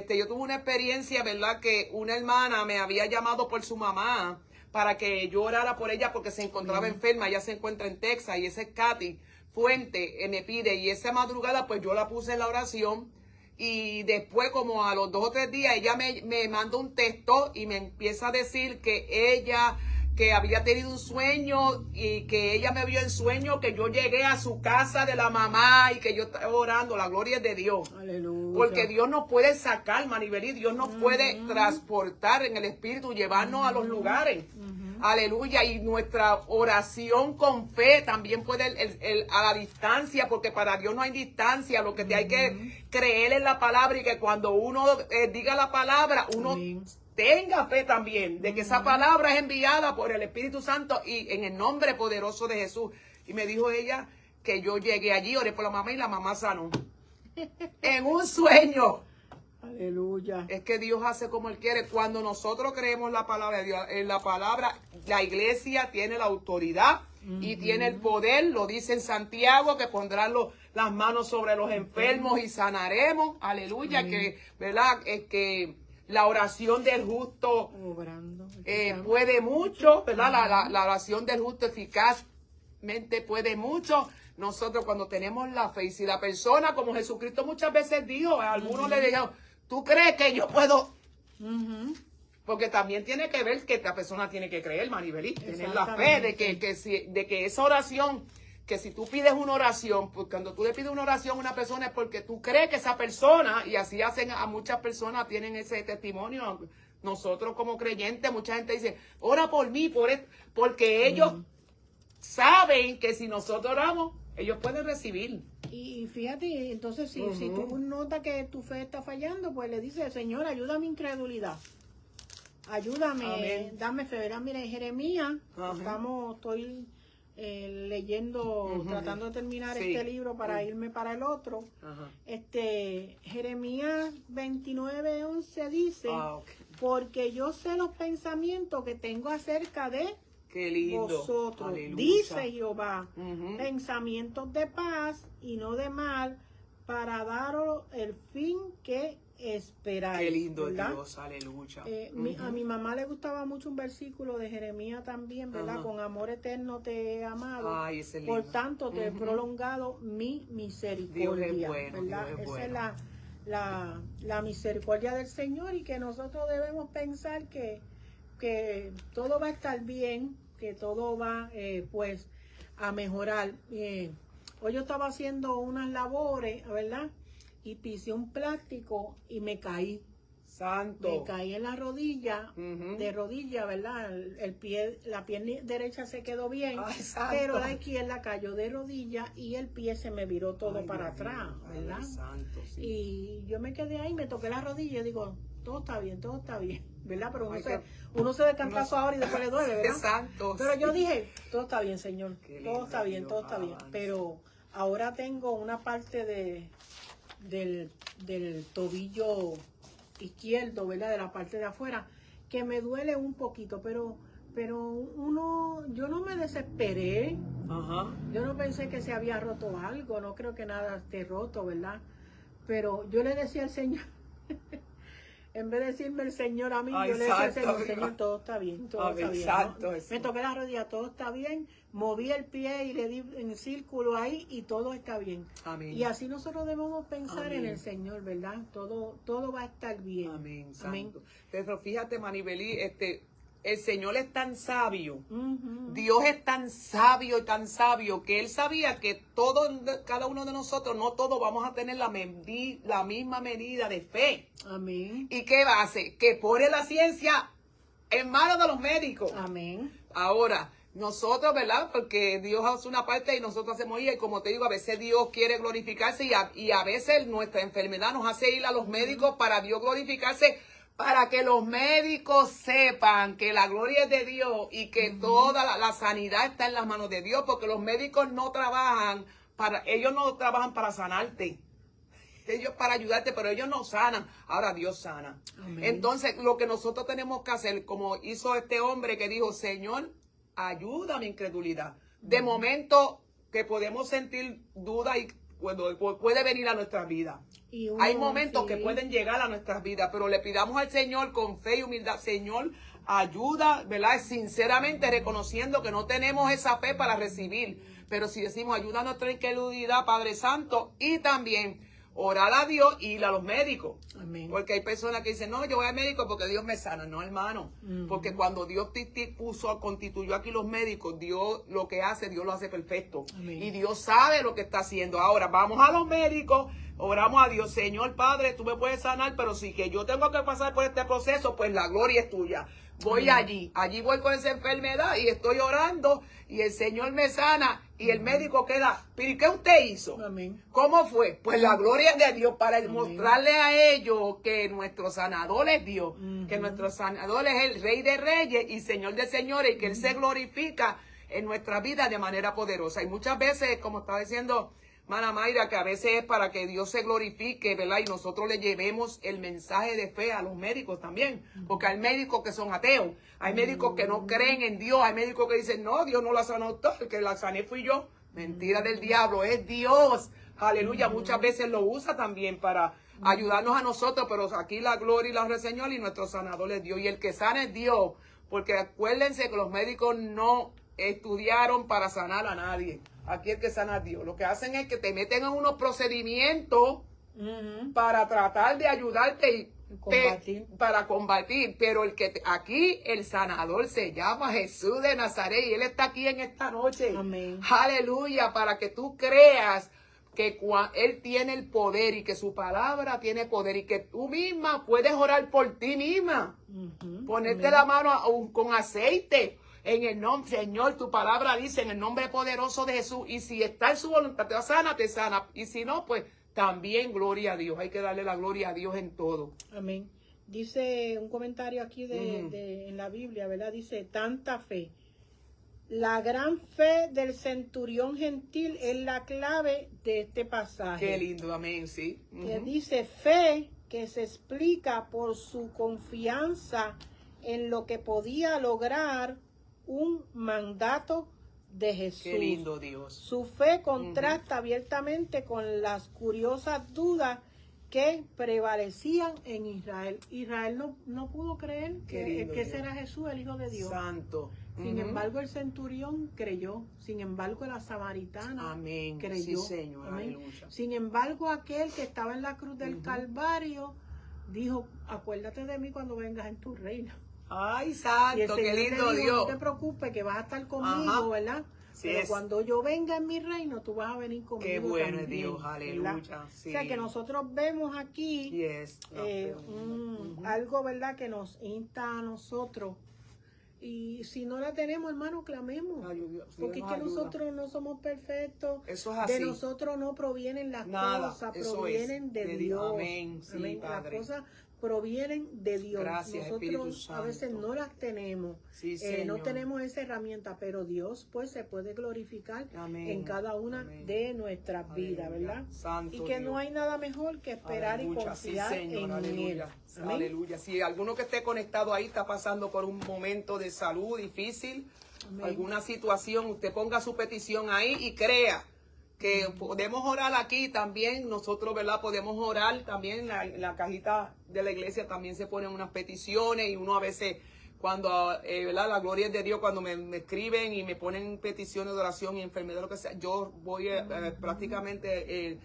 Yo tuve una experiencia, ¿verdad? Que una hermana me había llamado por su mamá para que yo orara por ella porque se encontraba enferma. Ella se encuentra en Texas, y esa es Katy Fuente, me pide, y esa madrugada pues yo la puse en la oración, y después como a los 2 o 3 días ella me manda un texto y me empieza a decir que había tenido un sueño, y que ella me vio en sueño que yo llegué a su casa de la mamá y que yo estaba orando. La gloria es de Dios. Aleluya. Porque Dios nos puede sacar, Maribeli, Dios nos puede transportar en el espíritu, llevarnos a los lugares. Aleluya. Y nuestra oración con fe también puede a la distancia, porque para Dios no hay distancia. Lo que hay que creer en la palabra, y que cuando uno diga la palabra, uno tenga fe también de que esa palabra es enviada por el Espíritu Santo y en el nombre poderoso de Jesús. Y me dijo ella que yo llegué allí, oré por la mamá y la mamá sanó. En un sueño. Aleluya. Es que Dios hace como Él quiere. Cuando nosotros creemos la palabra de Dios, en la palabra, la iglesia tiene la autoridad y tiene el poder. Lo dice en Santiago, que pondrán las manos sobre los enfermos y sanaremos. Aleluya. Que, ¿verdad? Es que la oración del justo puede mucho, ¿verdad? La oración del justo eficazmente puede mucho. Nosotros cuando tenemos la fe, y si la persona, como Jesucristo muchas veces dijo, a algunos le dijeron, ¿tú crees que yo puedo? Porque también tiene que ver que la persona tiene que creer, Maribelí, tener la fe de que esa oración, que si tú pides una oración, pues cuando tú le pides una oración a una persona es porque tú crees que esa persona, y así hacen a muchas personas, tienen ese testimonio. Nosotros como creyentes, mucha gente dice, ora por mí, porque ellos saben que si nosotros oramos, ellos pueden recibir. Y fíjate, entonces si tú notas que tu fe está fallando, pues le dices, Señor, ayuda a mi incredulidad. Ayúdame, dame fe. Verás, mira, en Jeremías, estoy leyendo, tratando de terminar este libro para irme para el otro. Jeremías 29:11 dice, porque yo sé los pensamientos que tengo acerca de vosotros, aleluya, dice Jehová, pensamientos de paz y no de mal, para daros el fin que esperáis. Qué lindo, ¿verdad? Dios, aleluya. A mi mamá le gustaba mucho un versículo de Jeremías también, ¿verdad? Con amor eterno te he amado. Ay, ese lindo. Por tanto te he prolongado mi misericordia. Dios es bueno, ¿verdad? Dios es Esa bueno. es la misericordia del Señor, y que nosotros debemos pensar que todo va a estar bien, que todo va pues a mejorar. Hoy yo estaba haciendo unas labores, ¿verdad? Y pisé un plástico y me caí. Santo. Me caí en la rodilla, de rodilla, ¿verdad? La pierna derecha se quedó bien, pero la izquierda cayó de rodilla y el pie se me viró todo para atrás, ¿verdad? Ay, santo, sí. Y yo me quedé ahí, me toqué la rodilla y digo, todo está bien, ¿verdad? Pero uno se descansa ahora y después le duele, ¿verdad? Santo. Pero yo dije, todo está bien, Señor, todo está bien, todo está bien. Pero ahora tengo una parte del tobillo izquierdo, ¿verdad? De la parte de afuera, que me duele un poquito, pero pero yo no me desesperé. Ajá. Yo no pensé que se había roto algo, no creo que nada esté roto, ¿verdad? Pero yo le decía al Señor, en vez de decirme el Señor a mí, Ay, yo le decía al santo, Señor, Señor, todo está bien, todo Amén, está bien. santo ¿no? Jesús. Me toqué la rodilla, todo está bien, moví el pie y le di en círculo ahí y todo está bien. Amén. Y así nosotros debemos pensar Amén. en el Señor, ¿verdad? Todo va a estar bien. Amén, Amén. santo. Pero fíjate, Manibelí, el Señor es tan sabio. Ujú. Dios es tan sabio y tan sabio que Él sabía que cada uno de nosotros, no todos vamos a tener la misma medida de fe. Amén. ¿Y qué va a hacer? Que pone la ciencia en manos de los médicos. Amén. Ahora, nosotros, ¿verdad? Porque Dios hace una parte y nosotros hacemos ir. Y como te digo, a veces Dios quiere glorificarse y a veces nuestra enfermedad nos hace ir a los médicos para Dios glorificarse, para que los médicos sepan que la gloria es de Dios y que toda la sanidad está en las manos de Dios, porque los médicos ellos no trabajan para sanarte. Ellos para ayudarte, pero ellos no sanan. Ahora Dios sana. Amén. Entonces, lo que nosotros tenemos que hacer, como hizo este hombre que dijo, Señor, ayuda a mi incredulidad. De momento que podemos sentir duda y puede venir a nuestras vidas. Hay momentos que pueden llegar a nuestras vidas, pero le pidamos al Señor con fe y humildad, Señor, ayuda, ¿verdad? Sinceramente reconociendo que no tenemos esa fe para recibir. Pero si decimos, ayuda a nuestra incredulidad, Padre Santo, y también orar a Dios y ir a los médicos. Amén. Porque hay personas que dicen, no, yo voy al médico porque Dios me sana. No, hermano. Porque cuando Dios constituyó aquí los médicos, Dios lo que hace, Dios lo hace perfecto. Amén. Y Dios sabe lo que está haciendo. Ahora, vamos a los médicos, oramos a Dios, Señor Padre, tú me puedes sanar, pero si que yo tengo que pasar por este proceso, pues la gloria es tuya. Voy allí voy con esa enfermedad y estoy orando y el Señor me sana y el médico queda, ¿pero qué usted hizo? Amén. ¿Cómo fue? Pues la gloria es de Dios para mostrarle a ellos que nuestro sanador es Dios, que nuestro sanador es el Rey de Reyes y Señor de Señores y que Él se glorifica en nuestra vida de manera poderosa. Y muchas veces, como estaba diciendo Mana Mayra, que a veces es para que Dios se glorifique, ¿verdad? Y nosotros le llevemos el mensaje de fe a los médicos también, porque hay médicos que son ateos, hay médicos que no creen en Dios, hay médicos que dicen, no, Dios no la sanó todo, el que la sané fui yo. Mentira del diablo, es Dios. Aleluya, muchas veces lo usa también para ayudarnos a nosotros, pero aquí la gloria y la honra del Señor y nuestro sanador es Dios. Y el que sana es Dios, porque acuérdense que los médicos no estudiaron para sanar a nadie. Aquí el que sana es Dios. Lo que hacen es que te meten en unos procedimientos para tratar de ayudarte y para combatir. Pero aquí el sanador se llama Jesús de Nazaret y Él está aquí en esta noche. Amén. Aleluya, para que tú creas que Él tiene el poder y que su palabra tiene poder y que tú misma puedes orar por ti misma. Ponerte la mano con aceite. En el nombre, Señor, tu palabra dice en el nombre poderoso de Jesús. Y si está en su voluntad, te sana. Y si no, pues también gloria a Dios. Hay que darle la gloria a Dios en todo. Amén. Dice un comentario aquí en la Biblia, ¿verdad? Dice, tanta fe. La gran fe del centurión gentil es la clave de este pasaje. Qué lindo, amén, sí. Que dice fe que se explica por su confianza en lo que podía lograr un mandato de Jesús. Qué lindo, Dios. Su fe contrasta abiertamente con las curiosas dudas que prevalecían en Israel. Israel no pudo creer que ese era Jesús, el Hijo de Dios. Santo. Sin embargo, el centurión creyó. Sin embargo, la samaritana creyó. Sí, Señor. Amén. Aleluya. Sin embargo, aquel que estaba en la cruz del Calvario dijo, acuérdate de mí cuando vengas en tu reino. Ay, santo, qué lindo Dios. No te preocupes que vas a estar conmigo, ¿verdad? Sí, pero cuando yo venga en mi reino, tú vas a venir conmigo. Qué bueno también, es Dios, aleluya. Sí. O sea que nosotros vemos aquí algo, ¿verdad? Que nos insta a nosotros. Y si no la tenemos, hermano, clamemos. Porque es que nosotros no somos perfectos. Eso es así. De nosotros no provienen las cosas, provienen de Dios. Amén. Sí, amén. Padre. Las cosas provienen de Dios. Gracias, Espíritu Nosotros a Santo. veces no las tenemos, Sí, no Señor. tenemos esa herramienta, pero Dios pues se puede glorificar Amén. en cada una Amén. de nuestras vidas, Aleluya. ¿verdad? Santo Y que no Dios. hay nada mejor que esperar y Aleluya. confiar sí, Señor, en Él. aleluya. Amén. Aleluya. Si alguno que esté conectado ahí está pasando por un momento de salud difícil, Amén. alguna situación, usted ponga su petición ahí y crea que podemos orar aquí también. Nosotros, ¿verdad? Podemos orar también en la cajita de la iglesia. También se ponen unas peticiones y uno a veces cuando, ¿verdad? La gloria es de Dios, cuando me escriben y me ponen peticiones de oración y enfermedad, lo que sea, yo voy prácticamente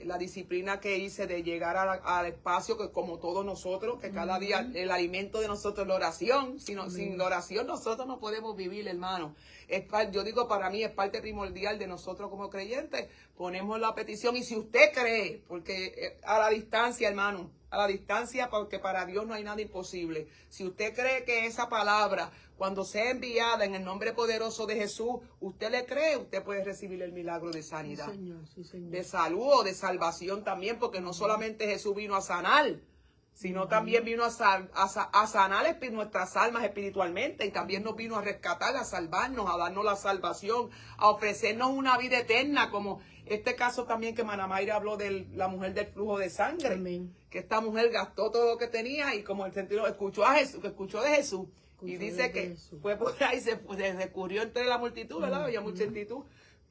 la disciplina que hice de llegar al espacio, que como todos nosotros, que cada día el alimento de nosotros es la oración. Sin la oración nosotros no podemos vivir, hermano. Yo digo, para mí es parte primordial de nosotros como creyentes. Ponemos la petición y si usted cree, porque a la distancia, hermano, a la distancia, porque para Dios no hay nada imposible. Si usted cree que esa palabra, cuando sea enviada en el nombre poderoso de Jesús, usted le cree, usted puede recibir el milagro de sanidad, Sí, Señor, sí, Señor. de salud o de salvación también, porque no solamente Jesús vino a sanar, sino también vino a sanar nuestras almas espiritualmente, y también nos vino a rescatar, a salvarnos, a darnos la salvación, a ofrecernos una vida eterna, como este caso también que Manamayra habló de la mujer del flujo de sangre. Amén. Que esta mujer gastó todo lo que tenía y como el sentido escuchó a Jesús, que escuchó de Jesús, y dice que Jesús. fue por ahí, se escurrió entre la multitud, ¿verdad? Había mucha multitud.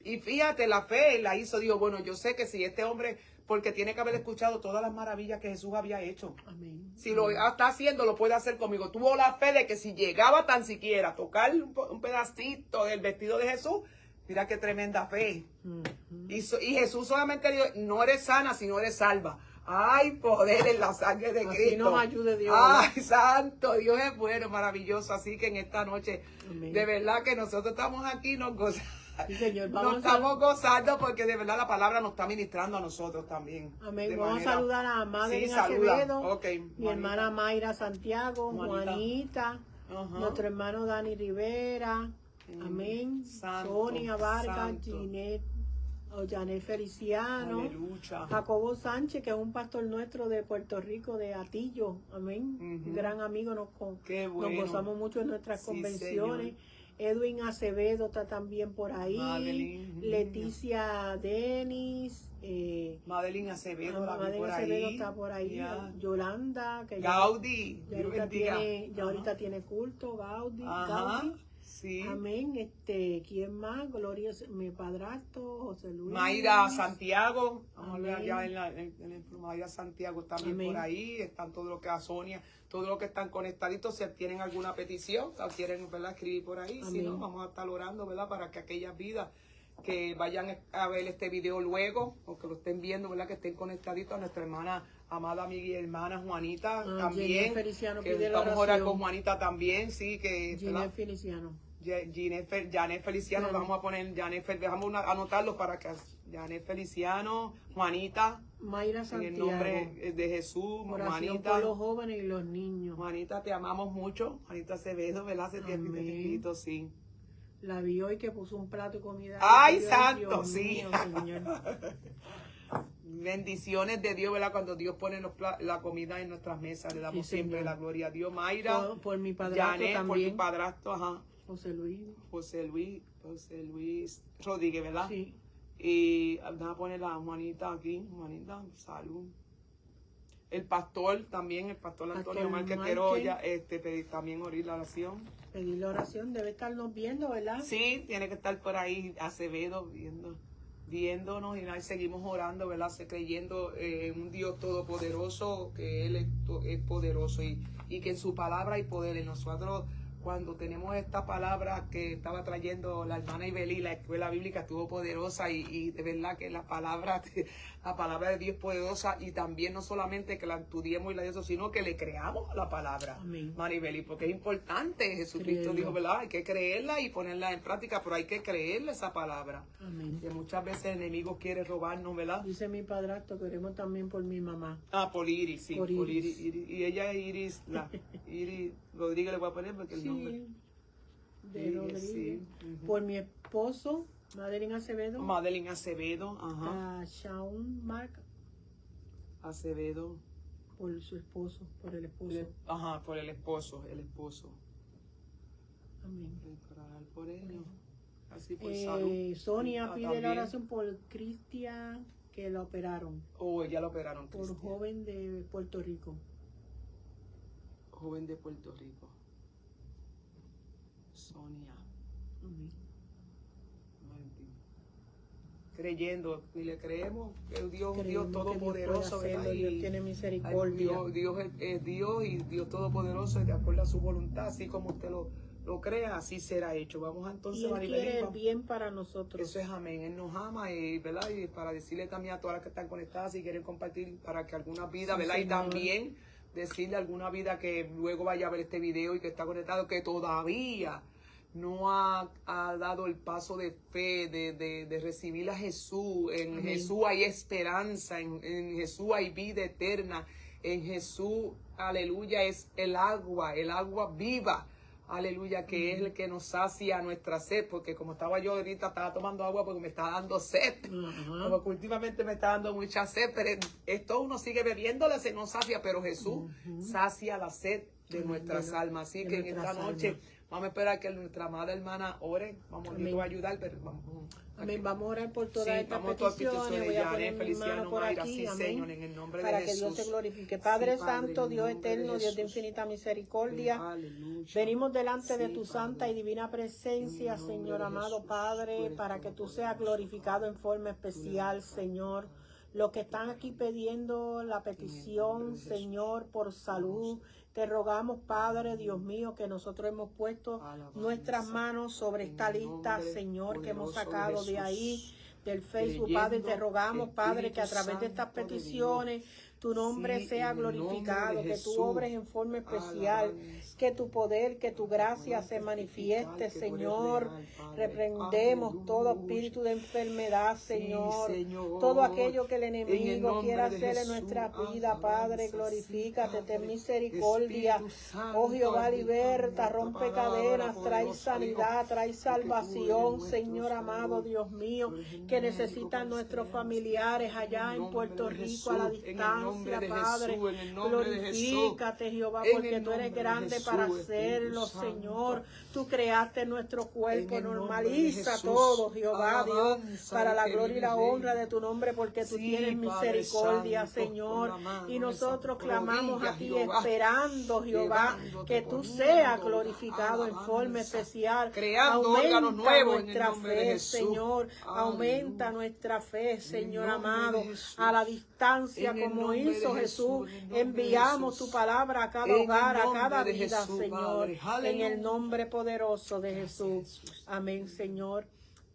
Y fíjate, la fe la hizo, dijo, bueno, yo sé que si este hombre, porque tiene que haber escuchado todas las maravillas que Jesús había hecho. Amén. Si lo está haciendo, lo puede hacer conmigo. Tuvo la fe de que si llegaba tan siquiera a tocar un pedacito del vestido de Jesús, mira qué tremenda fe. Y Jesús solamente dijo, no eres sana, sino eres salva. Ay, poder en la sangre de Así Cristo. nos ayude Dios. Ay, santo, Dios es bueno, maravilloso. Así que en esta noche, Amén. de verdad que nosotros estamos aquí, nos gozamos. Sí, Señor. Nos estamos gozando porque de verdad la palabra nos está ministrando a nosotros también. Amén. De Vamos manera- a saludar a Madeline Sí, saluda. Acevedo, Ok, mi Juanita. hermana Mayra Santiago, Juanita. Juanita, nuestro hermano Dani Rivera, amén, Santo, Sonia Vargas, santo. Janet Feliciano, Aleluya. Jacobo Sánchez, que es un pastor nuestro de Puerto Rico, de Atillo, amén, Ujú. un gran amigo, Qué nos bueno. gozamos mucho en nuestras Sí, convenciones. Señor. Edwin Acevedo está también por ahí, Madeline. Leticia Denis, Madeline Acevedo, la vi Madeline por Acevedo ahí. está por ahí, Ya. Yolanda, que Gaudí. ya Dios ahorita bendiga. tiene, Ajá. tiene culto, Gaudí, Ajá. Gaudí. Sí. Amén. ¿Quién más? Gloria, mi padrastro, José Luis. Mayra Santiago, vamos a ver Amén. allá Mayra Santiago también Amén. por ahí, están todos los que a Sonia, todos los que están conectaditos, si tienen alguna petición, o quieren, ¿verdad?, escribir por ahí, si Amén. no, vamos a estar orando, ¿verdad?, para que aquellas vidas que vayan a ver este video luego, o que lo estén viendo, ¿verdad?, que estén conectaditos, a nuestra hermana, amada amiga y hermana Juanita, también, Ginette Feliciano que pide la vamos a orar oración. con Juanita también, sí, que, ¿verdad? Ginette Feliciano. Janet Feliciano, Janet. vamos a poner dejamos anotarlo para que Janet Feliciano, Juanita, Mayra en el Santiago. nombre de Jesús, Oración Juanita. por los jóvenes y los niños. Juanita, te amamos mucho. Juanita Acevedo, ¿verdad? Se te Amén. espíritu, sí. La vi hoy que puso un plato de comida. ¡Ay, Dios santo! mío, Sí. Señor. Bendiciones de Dios, ¿verdad? Cuando Dios pone la comida en nuestras mesas, le damos Sí, siempre Señor. la gloria a Dios. Mayra, Por mi padrastro Janet, por tu también. padrastro, ajá. José Luis. José Luis Rodríguez, ¿verdad? Sí. Y vamos a poner a Juanita aquí. Juanita, salud. El pastor también, el pastor Antonio Márquez Queroya, también oír la oración. Pedir la oración, debe estarnos viendo, ¿verdad? Sí, tiene que estar por ahí Acevedo viéndonos, y ahí seguimos orando, ¿verdad? Creyendo en un Dios todopoderoso, que Él es poderoso y que en su palabra hay poder. En nosotros, cuando tenemos esta palabra que estaba trayendo la hermana Ibelí, la escuela bíblica estuvo poderosa, y de verdad que la palabra de Dios es poderosa, y también no solamente que la estudiemos y la de eso, sino que le creamos a la palabra, Amén. Maribeli, porque es importante. Jesucristo Creerlo. dijo, ¿verdad? Hay que creerla y ponerla en práctica, pero hay que creerle esa palabra. Amén. Que muchas veces el enemigo quiere robarnos, ¿verdad? Dice mi padrastro que oremos también por mi mamá. Ah, por Iris, sí. Por Por Iris. Iris. Y ella es Iris, Iris Rodríguez le voy a poner porque el nombre. Sí, de Iris, Rodríguez. sí. Ujú. Por mi esposo, Madeline Acevedo. Madeline Acevedo, ajá. A Shaun Mark. Acevedo. por su esposo, por el esposo. Ajá, por el esposo, Amén. Para orar por ellos. Así por salud. Sonia pide también. la oración por Cristian, que la operaron. Ya lo operaron, Por Cristian. joven de Puerto Rico. Joven de Puerto Rico. Sonia. Amén. Creyendo, y le creemos que Dios Creemos todopoderoso, que Dios puede ¿verdad? hacerlo, Dios tiene misericordia. Dios es Dios, y Dios todopoderoso, y de acuerdo a su voluntad, así como usted lo crea, así será hecho. Vamos entonces, Y Él Maribel, quiere el bien para nosotros. eso es amén. Él nos ama, ¿verdad? Y para decirle también a todas las que están conectadas, si quieren compartir, para que alguna vida, Sí, ¿verdad? Y Señor. también decirle a alguna vida que luego vaya a ver este video y que está conectado, que todavía no ha dado el paso de fe, de recibir a Jesús. En Amén. Jesús hay esperanza, en Jesús hay vida eterna. En Jesús, aleluya, es el agua viva. Aleluya, que es el que nos sacia nuestra sed, porque como estaba yo ahorita, estaba tomando agua porque me está dando sed. Como que últimamente me está dando mucha sed, pero esto uno sigue bebiéndole, se nos sacia, pero Jesús sacia la sed de nuestras almas. Así que en esta noche vamos a esperar que nuestra amada hermana ore. Vamos, yo te voy a ayudar, pero vamos. Amén. Vamos a orar por todas Sí, estas vamos a todas peticiones. Voy a poner mi Feliciano, mano por Mayra, aquí. sí, Amén. Señor, en el nombre Para de que Jesús. Dios se glorifique. Padre Sí, Padre, Santo, en Dios el nombre de eterno, Dios de Jesús. infinita misericordia. Aleluya. Venimos delante de Sí, tu Padre. santa y divina presencia, En el nombre Señor de amado Jesús, Padre, tú eres para que tú todopoderoso. seas glorificado en forma especial, Señor. Los que están aquí pidiendo la petición, Señor, por salud, te rogamos, Padre, Dios mío, que nosotros hemos puesto nuestras manos sobre esta lista, Señor, que hemos sacado de ahí, del Facebook, Padre. Te rogamos, Padre, que a través de estas peticiones tu nombre Sí, sea en el nombre glorificado, de que tú Jesús. obres en forma especial, Alabanza. que tu poder, que tu gracia se manifieste, Señor. Reprendemos todo espíritu de enfermedad, Señor. Señor. Todo aquello que el En el enemigo nombre quiera de hacer en Jesús. nuestra vida, Alabanza, Padre, sí, glorifícate, ten Padre. misericordia. Espíritu Santo, Oh Jehová, bendito liberta, tu rompe palabra cadenas, trae poderosa, sanidad, Dios, trae porque tú salvación, eres Señor nuestro amado, Señor. Dios mío, Tú eres el que médico necesitan por nuestros excelencia. familiares allá en nombre Puerto de Rico, a la Jesús, en el nombre distancia, de Padre. Jesús, en el nombre de Jesús. Glorifícate, Jehová, En porque el tú eres nombre de grande Jesús, para Espíritu hacerlo, Santo. Señor. Tú creaste nuestro cuerpo, En el nombre de normaliza Jesús. todo, Jehová, Dios, Alabanza para al la que gloria y la vive, honra Rey. de tu nombre, porque tú Sí, tienes Padre misericordia, Santo, Señor. con la mano Y esa nosotros clamamos a rodilla, ti, Jehová, esperando, Jehová, llevándote, que tú poniendo seas la glorificado en forma alabanza, especial. creando órganos nuevos en el nuestra nombre de fe, Jesús. Señor. Aumenta Aleluya. nuestra fe, Señor nombre de amado, Jesús. a la distancia, En el como nombre de hizo Jesús, Jesús. en el nombre de Enviamos Jesús. tu palabra a cada En el hogar, a nombre cada de vida, Jesús, Señor. Padre. En el Aleluya. nombre poderoso de Gracias, Jesús. Jesús. Amén, Señor.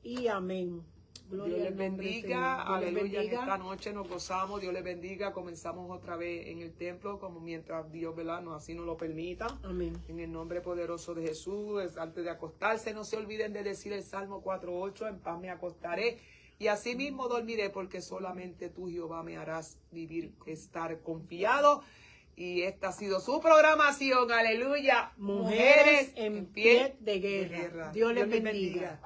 Y amén. Gloria Dios les al nombre del bendiga, Señor. Dios les aleluya, bendiga. esta noche nos gozamos, Dios les bendiga, comenzamos otra vez en el templo, como mientras Dios, ¿verdad?, así nos lo permita, Amén. en el nombre poderoso de Jesús. Antes de acostarse, no se olviden de decir el Salmo 4:8, en paz me acostaré, y así mismo dormiré, porque solamente tú, Jehová, me harás vivir, estar confiado. Y esta ha sido su programación, aleluya, Mujeres en pie de guerra. Dios les bendiga.